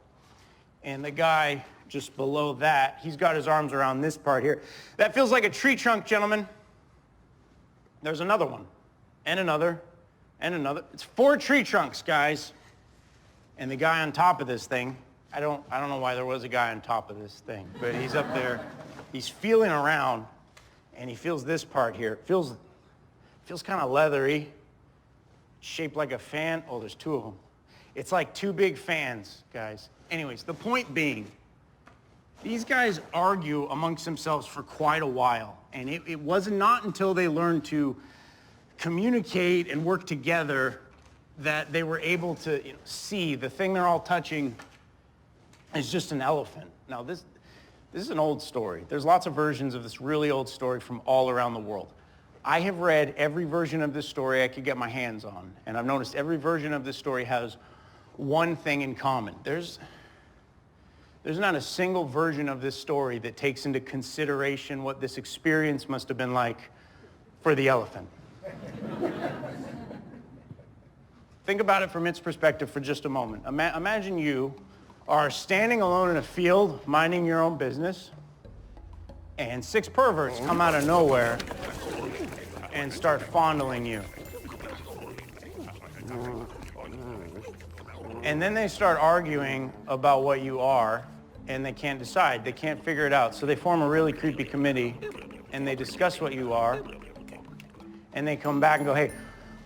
And the guy just below that, he's got his arms around this part here. That feels like a tree trunk, gentlemen. There's another one, and another, and another. It's 4 tree trunks, guys. And the guy on top of this thing, I don't know why there was a guy on top of this thing, but he's up there, he's feeling around, and he feels this part here. It feels kind of leathery, shaped like a fan. Oh, there's 2 of them. It's like 2 big fans, guys. Anyways, the point being, these guys argue amongst themselves for quite a while, and it was not until they learned to communicate and work together that they were able to see the thing they're all touching is just an elephant. Now, this is an old story. There's lots of versions of this really old story from all around the world. I have read every version of this story I could get my hands on, and I've noticed every version of this story has one thing in common. There's not a single version of this story that takes into consideration what this experience must have been like for the elephant. Think about it from its perspective for just a moment. Imagine you are standing alone in a field, minding your own business, and 6 perverts come out of nowhere and start fondling you. And then they start arguing about what you are, and they can't decide. They can't figure it out. So they form a really creepy committee, and they discuss what you are, and they come back and go, hey,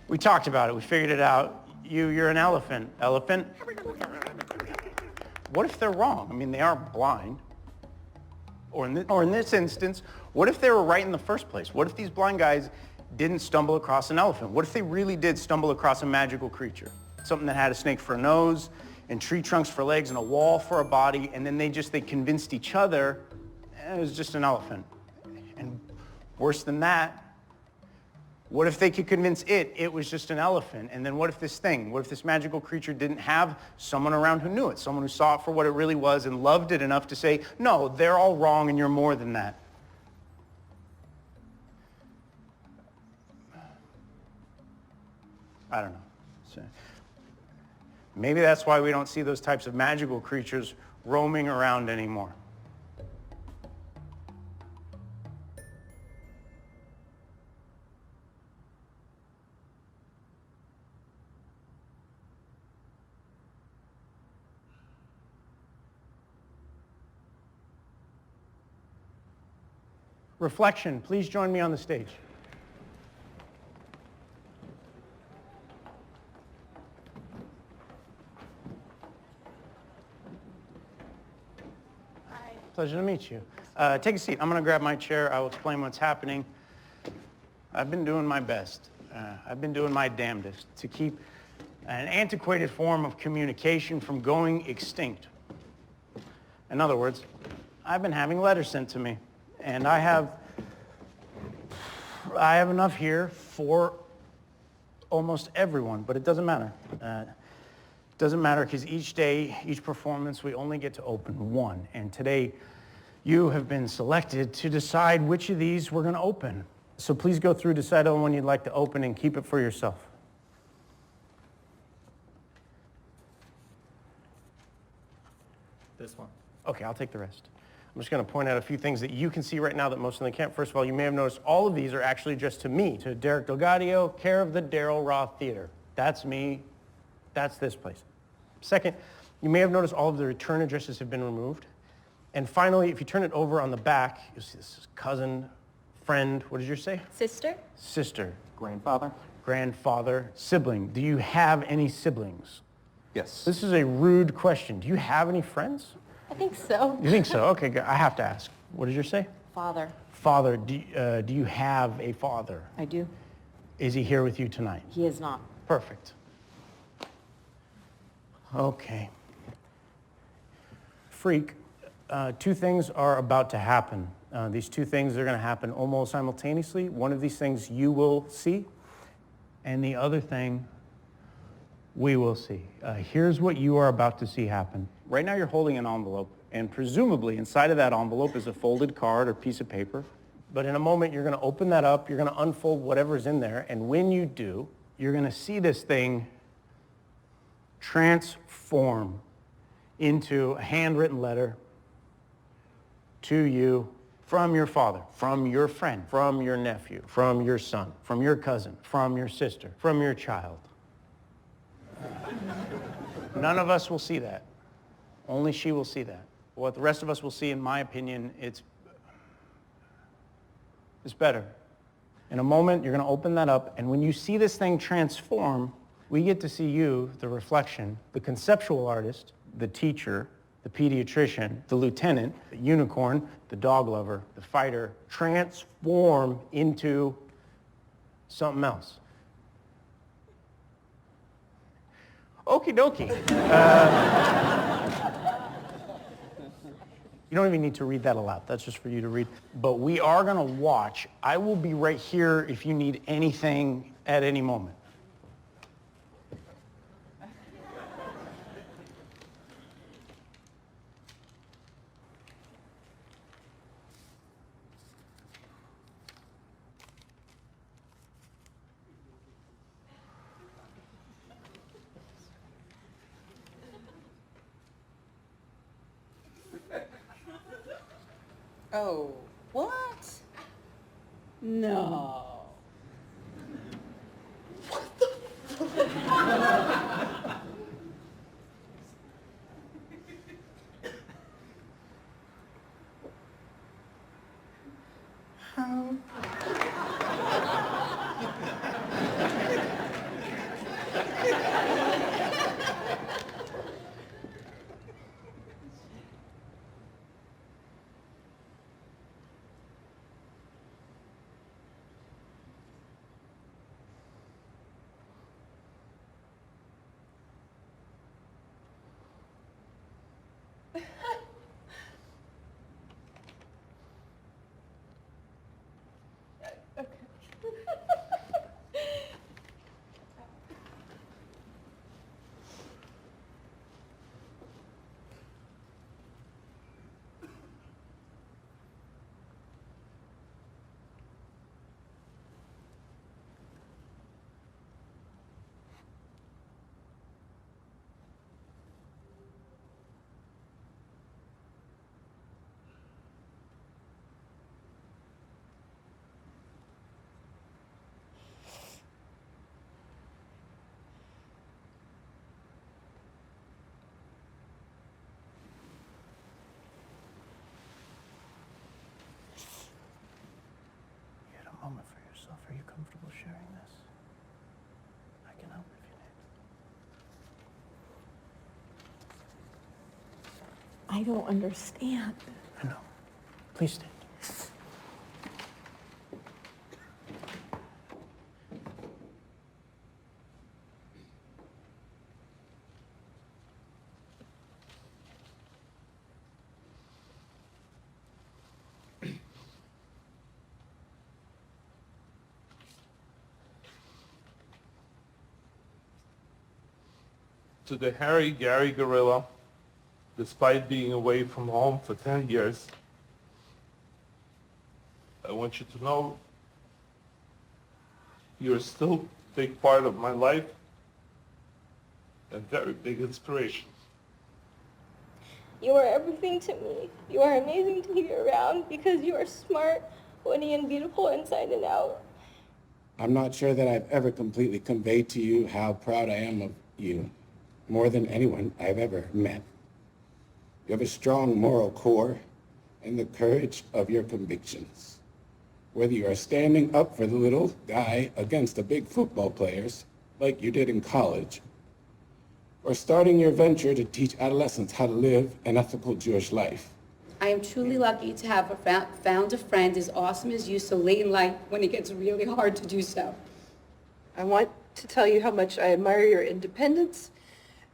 we talked about it. We figured it out. You're an elephant. Elephant? What if they're wrong? I mean, they aren't blind. Or in this instance, what if they were right in the first place? What if these blind guys didn't stumble across an elephant? What if they really did stumble across a magical creature? Something that had a snake for a nose, and tree trunks for legs, and a wall for a body, and then they convinced each other it was just an elephant. And worse than that, what if they could convince it was just an elephant? And then what if this magical creature didn't have someone around who knew it, someone who saw it for what it really was and loved it enough to say, no, they're all wrong and you're more than that? I don't know. Maybe that's why we don't see those types of magical creatures roaming around anymore. Reflection, please join me on the stage. Pleasure to meet you. Take a seat. I'm going to grab my chair. I will explain what's happening. I've been doing my best. I've been doing my damnedest to keep an antiquated form of communication from going extinct. In other words, I've been having letters sent to me, and I have enough here for almost everyone, but it doesn't matter. Doesn't matter because each day, each performance, we only get to open one. And today, you have been selected to decide which of these we're going to open. So please go through, decide on one you'd like to open, and keep it for yourself. This one. Okay, I'll take the rest. I'm just going to point out a few things that you can see right now that most of them can't. First of all, you may have noticed all of these are actually just to me, to Derek Delgadio, care of the Daryl Roth Theater. That's me. That's this place. Second, you may have noticed all of the return addresses have been removed. And finally, if you turn it over on the back, you'll see this is cousin, friend, what did you say? Sister. Sister. Grandfather? Grandfather. Sibling. Do you have any siblings? Yes. This is a rude question. Do you have any friends? I think so. You think so? Okay, good. I have to ask. What did you say? Father. Father. Do you have a father? I do. Is he here with you tonight? He is not. Perfect. Okay. Freak, 2 things are about to happen. These 2 things are going to happen almost simultaneously. One of these things you will see, and the other thing We will see. Here's what you are about to see happen. Right now you're holding an envelope, and presumably inside of that envelope is a folded card or piece of paper. But in a moment, you're going to open that up, you're going to unfold whatever's in there, and when you do, you're going to see this thing transform into a handwritten letter to you from your father, from your friend, from your nephew, from your son, from your cousin, from your sister, from your child. None of us will see that. Only she will see that. What the rest of us will see, in my opinion, it's better. In a moment, you're going to open that up, and when you see this thing transform, we get to see you, the reflection, the conceptual artist, the teacher, the pediatrician, the lieutenant, the unicorn, the dog lover, the fighter, transform into something else. Okie dokie. You don't even need to read that aloud. That's just for you to read. But we are going to watch. I will be right here if you need anything at any moment. Oh, what? No. How? Moment for yourself. Are you comfortable sharing this? I can help if you need. I don't understand. I know. Please stand. To the Harry Gary gorilla, despite being away from home for 10 years, I want you to know you're still a big part of my life and very big inspiration. You are everything to me. You are amazing to be around because you are smart, witty, and beautiful inside and out. I'm not sure that I've ever completely conveyed to you how proud I am of you, more than anyone I've ever met. You have a strong moral core and the courage of your convictions. Whether you are standing up for the little guy against the big football players, like you did in college, or starting your venture to teach adolescents how to live an ethical Jewish life. I am truly lucky to have found a friend as awesome as you so late in life when it gets really hard to do so. I want to tell you how much I admire your independence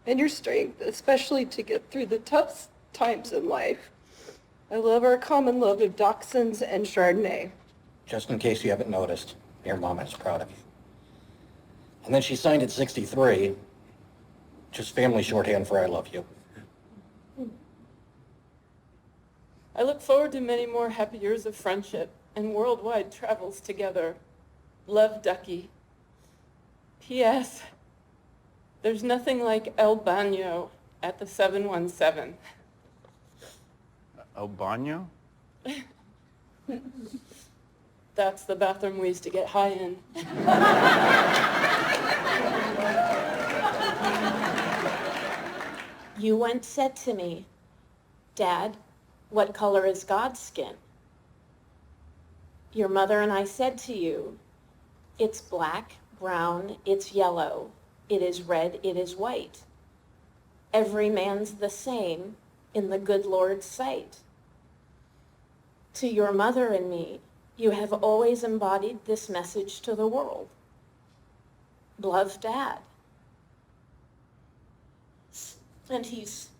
and your strength, especially to get through the tough times in life. I love our common love of dachshunds and Chardonnay. Just in case you haven't noticed, your mama is proud of you. And then she signed at 63, Just family shorthand for I love you. I look forward to many more happy years of friendship and worldwide travels together. Love, Ducky. P.S. There's nothing like El Baño at the 717. El Baño? That's the bathroom we used to get high in. You once said to me, Dad, what color is God's skin? Your mother and I said to you, it's black, brown, it's yellow, it is red, it is white. Every man's the same in the good Lord's sight. To your mother and me, you have always embodied this message to the world. Love, Dad. And he's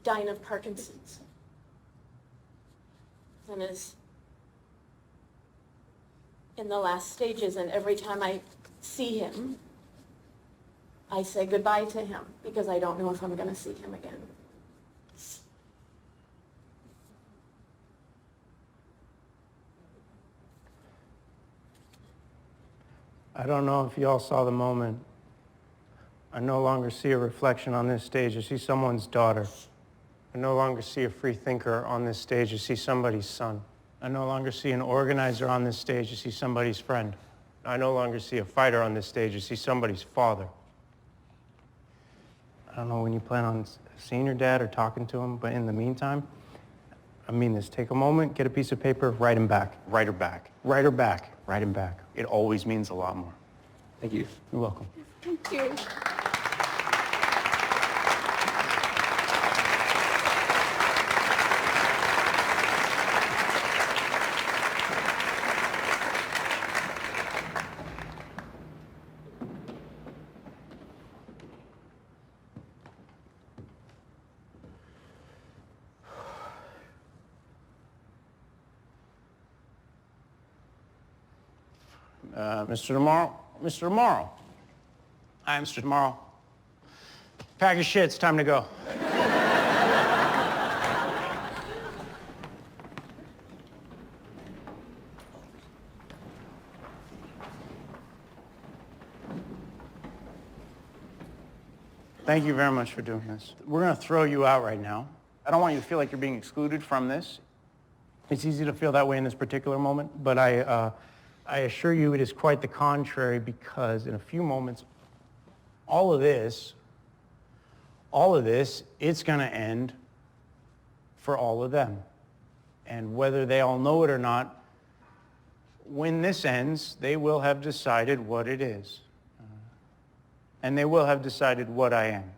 dying of Parkinson's. And is in the last stages, and every time I see him, I say goodbye to him because I don't know if I'm going to see him again. I don't know if y'all saw the moment. I no longer see a reflection on this stage. I see someone's daughter. I no longer see a free thinker on this stage. I see somebody's son. I no longer see an organizer on this stage. I see somebody's friend. I no longer see a fighter on this stage. I see somebody's father. I don't know when you plan on seeing your dad or talking to him, but in the meantime, I mean this. Take a moment, get a piece of paper, write him back. Write her back. Write her back. Write him back. It always means a lot more. Thank you. You're welcome. Thank you. Mr. Tomorrow? Mr. Tomorrow? Hi, Mr. Tomorrow. Pack your shit, it's time to go. Thank you very much for doing this. We're gonna throw you out right now. I don't want you to feel like you're being excluded from this. It's easy to feel that way in this particular moment, but I assure you it is quite the contrary, because in a few moments, all of this, it's gonna end for all of them. And whether they all know it or not, when this ends, they will have decided what it is. And they will have decided what I am.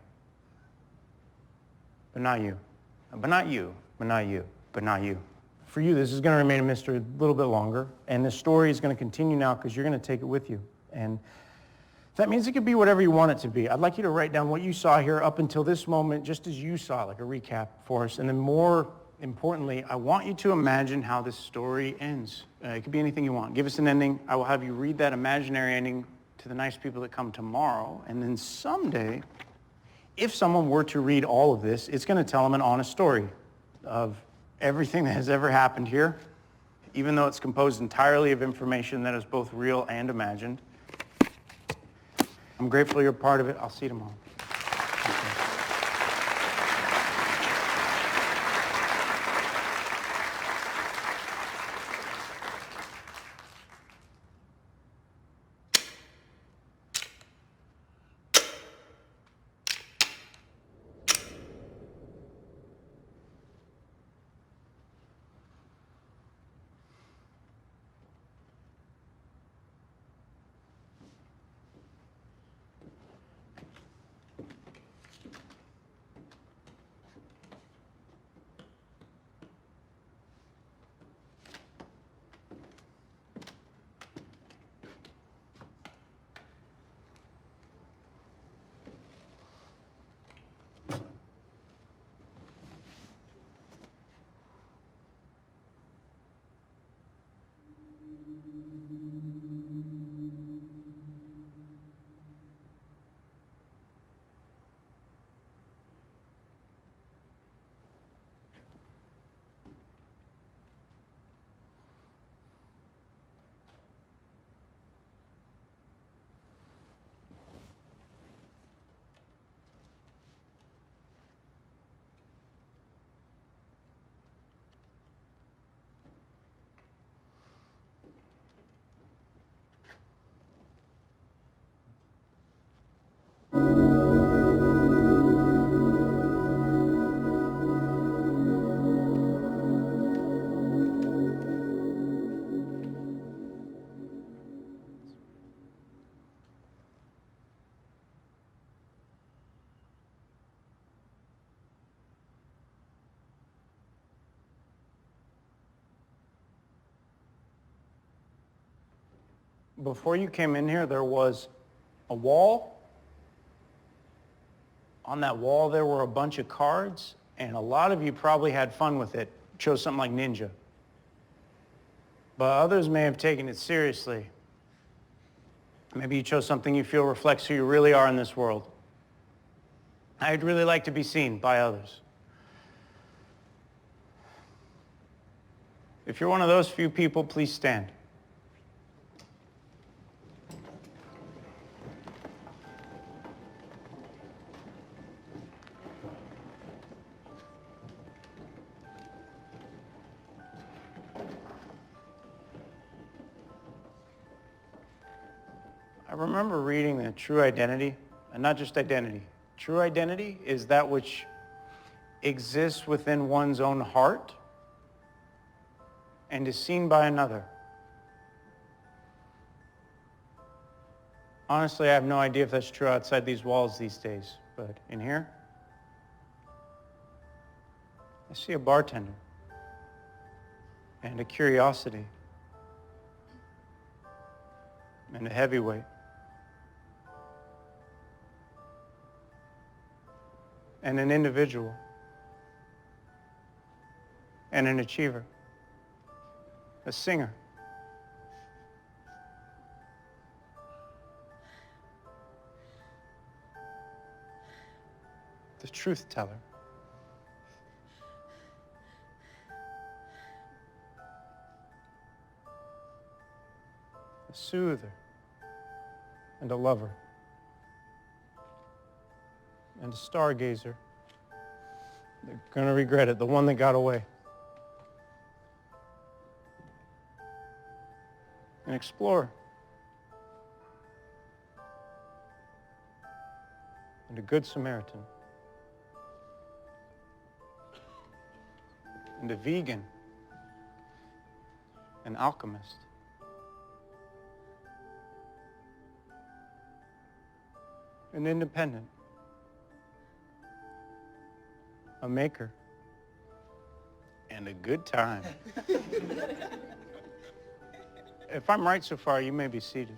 But not you. But not you. But not you. But not you. For you, this is going to remain a mystery a little bit longer, and the story is going to continue now because you're going to take it with you. And that means it could be whatever you want it to be. I'd like you to write down what you saw here up until this moment, just as you saw, like a recap for us. And then more importantly, I want you to imagine how this story ends. It could be anything you want. Give us an ending. I will have you read that imaginary ending to the nice people that come tomorrow. And then someday, if someone were to read all of this, it's going to tell them an honest story of everything that has ever happened here, even though it's composed entirely of information that is both real and imagined. I'm grateful you're part of it. I'll see you tomorrow. before you came in here, there was a wall. On that wall, there were a bunch of cards, and a lot of you probably had fun with it. Chose something like ninja. But others may have taken it seriously. Maybe you chose something you feel reflects who you really are in this world. I'd really like to be seen by others. If you're one of those few people, please stand. I remember reading that true identity, and not just identity, true identity is that which exists within one's own heart and is seen by another. Honestly, I have no idea if that's true outside these walls these days, but in here, I see a bartender and a curiosity and a heavyweight. And an individual, and an achiever, a singer, the truth teller, a soother, and a lover, and a stargazer. They're gonna regret it, the one that got away. An explorer. And a good Samaritan. And a vegan. An alchemist. An independent. A maker, and a good time. If I'm right so far, you may be seated.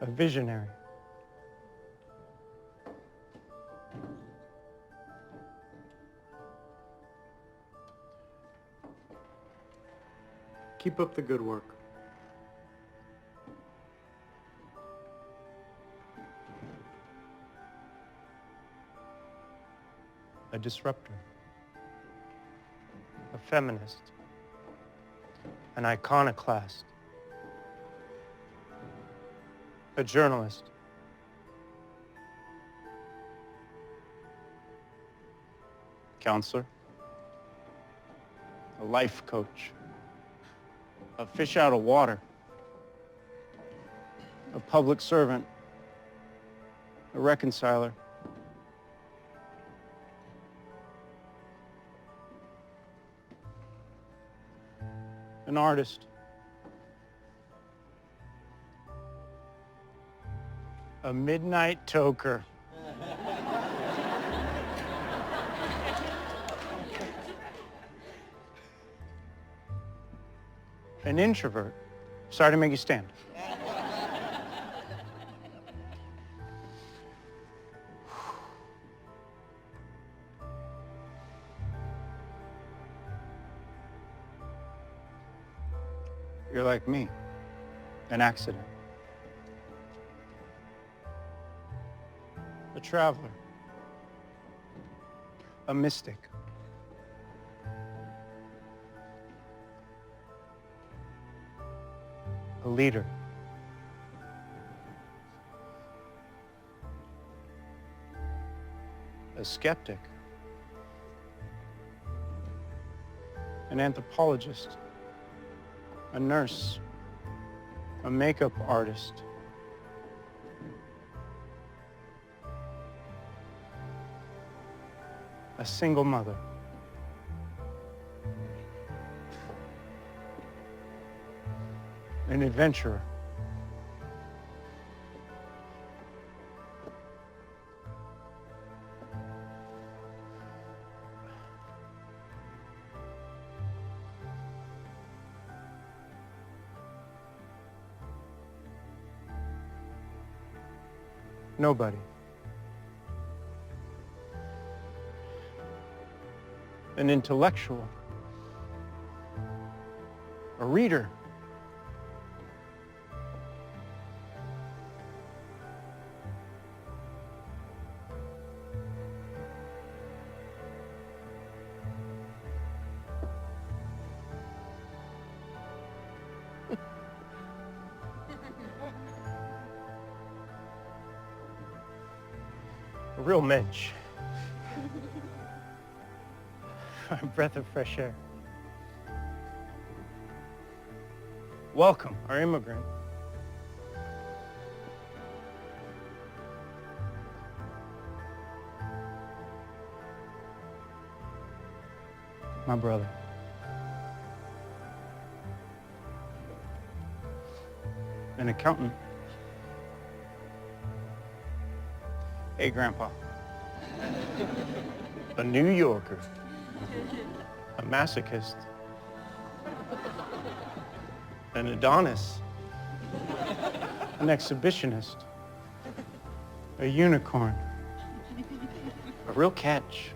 A visionary. Keep up the good work. A disruptor. A feminist. An iconoclast. A journalist. Counselor. A life coach. A fish out of water, a public servant, a reconciler, an artist, a midnight toker, an introvert. Sorry to make you stand. You're like me, an accident. A traveler, a mystic, a leader, a skeptic, an anthropologist, a nurse, a makeup artist, a single mother, an adventurer, Nobody. An intellectual. A reader. A real mensch. A breath of fresh air. Welcome, our immigrant. My brother. An accountant. Hey, Grandpa. A New Yorker. A masochist. An Adonis. An exhibitionist. A unicorn. A real catch.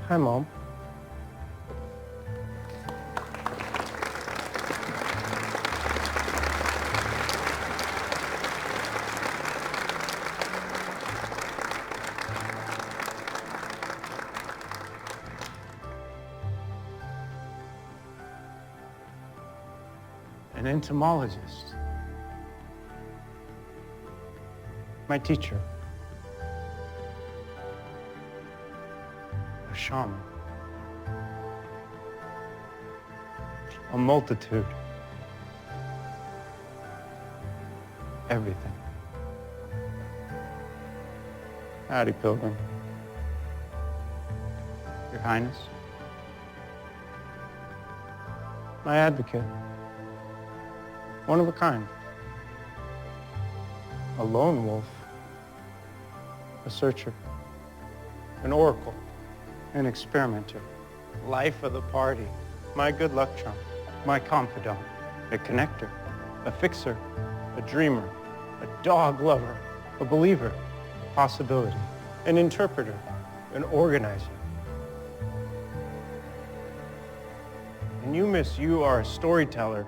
Hi, Mom. An entomologist. My teacher. A shaman. A multitude. Everything. Howdy, Pilgrim. Your Highness. My advocate. One of a kind. A lone wolf. A searcher. An oracle. An experimenter. Life of the party. My good luck charm. My confidant. A connector. A fixer. A dreamer. A dog lover. A believer. A possibility. An interpreter. An organizer. And you, miss, you are a storyteller.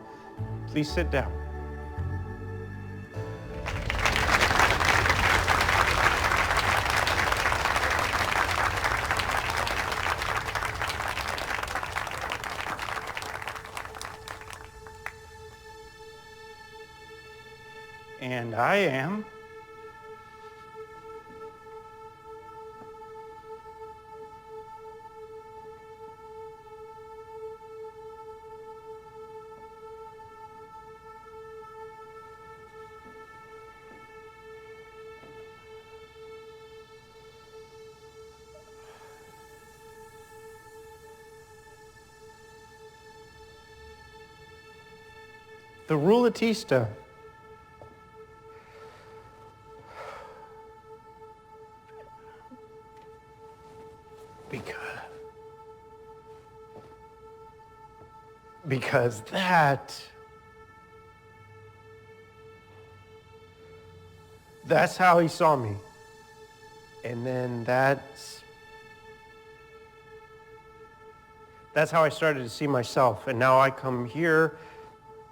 Please sit down. And I am the Rulatista. Because that's how he saw me. And then that's how I started to see myself. And now I come here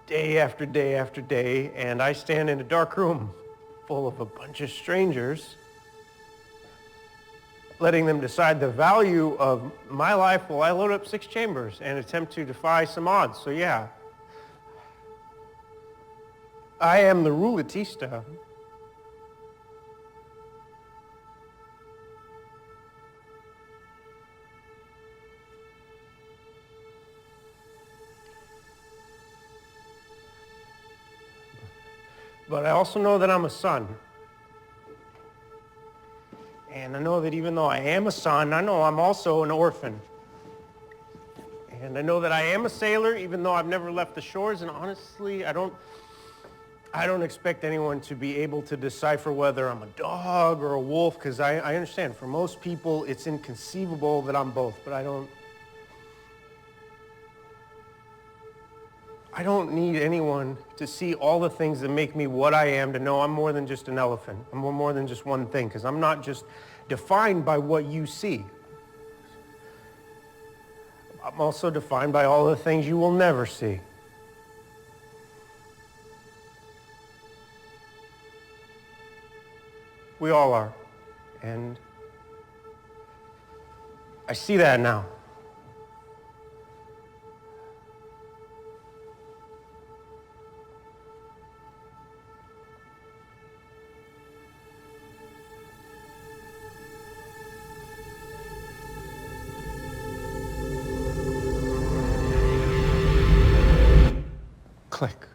day after day after day, and I stand in a dark room full of a bunch of strangers, letting them decide the value of my life while I load up 6 chambers and attempt to defy some odds. So yeah, I am the Rulatista. But I also know that I'm a son. And I know that even though I am a son, I know I'm also an orphan. And I know that I am a sailor, even though I've never left the shores. And honestly, I don't I don't expect anyone to be able to decipher whether I'm a dog or a wolf, because I understand for most people it's inconceivable that I'm both, but I don't need anyone to see all the things that make me what I am to know I'm more than just an elephant. I'm more than just one thing, because I'm not just defined by what you see. I'm also defined by all the things you will never see. We all are. And I see that now. Click.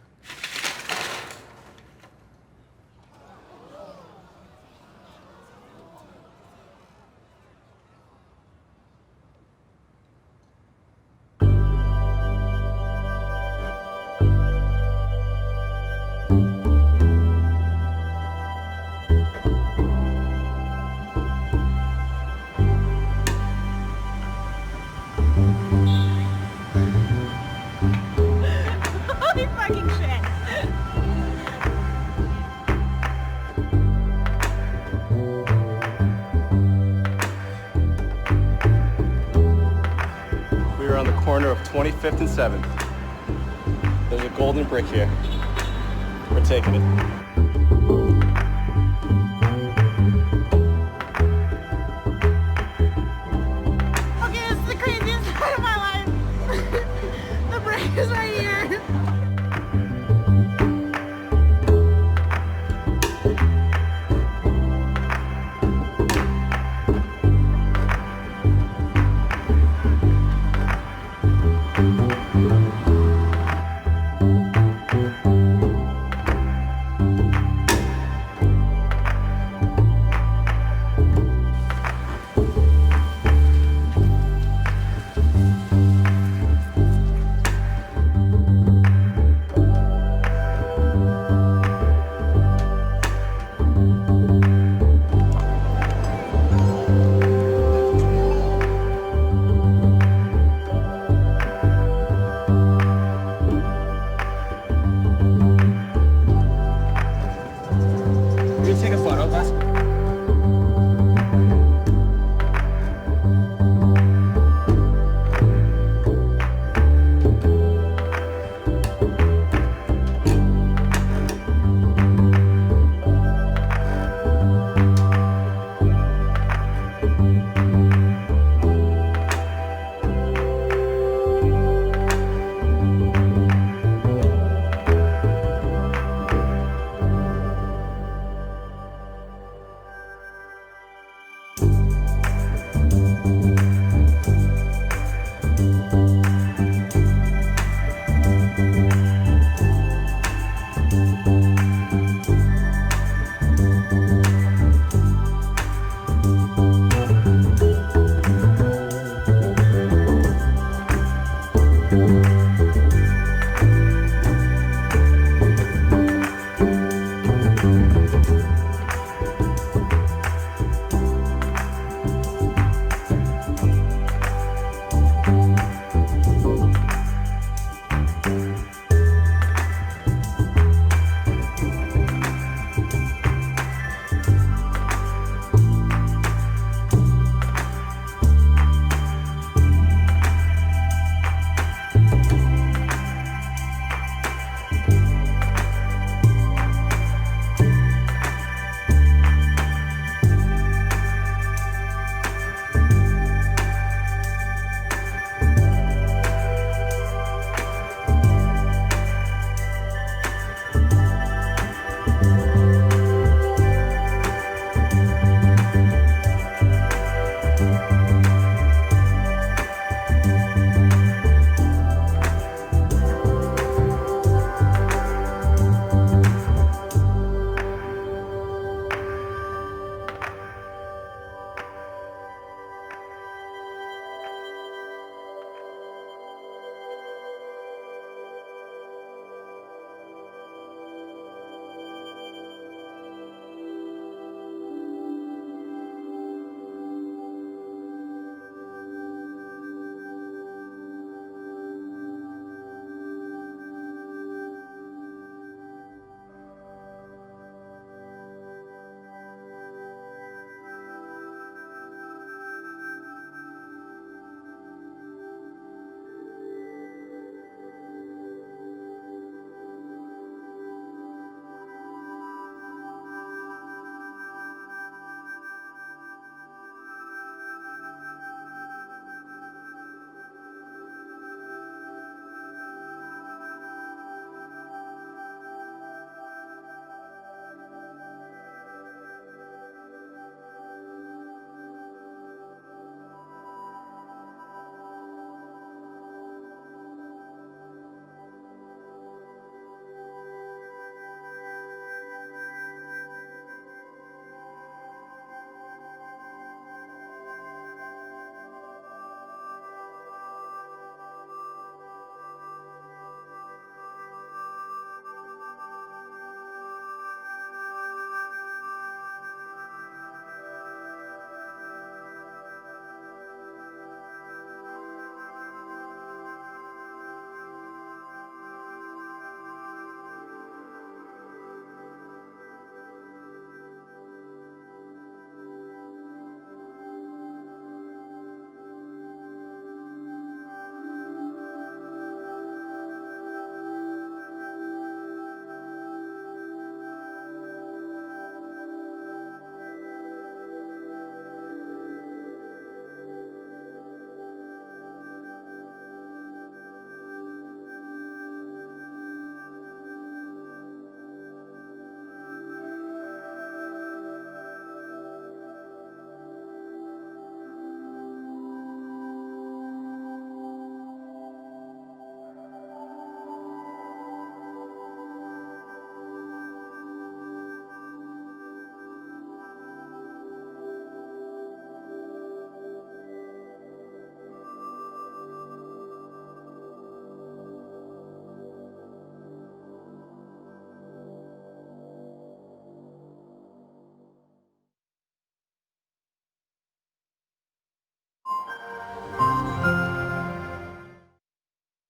Holy fucking shit. We are on the corner of 25th and 7th. There's a golden brick here. We're taking it.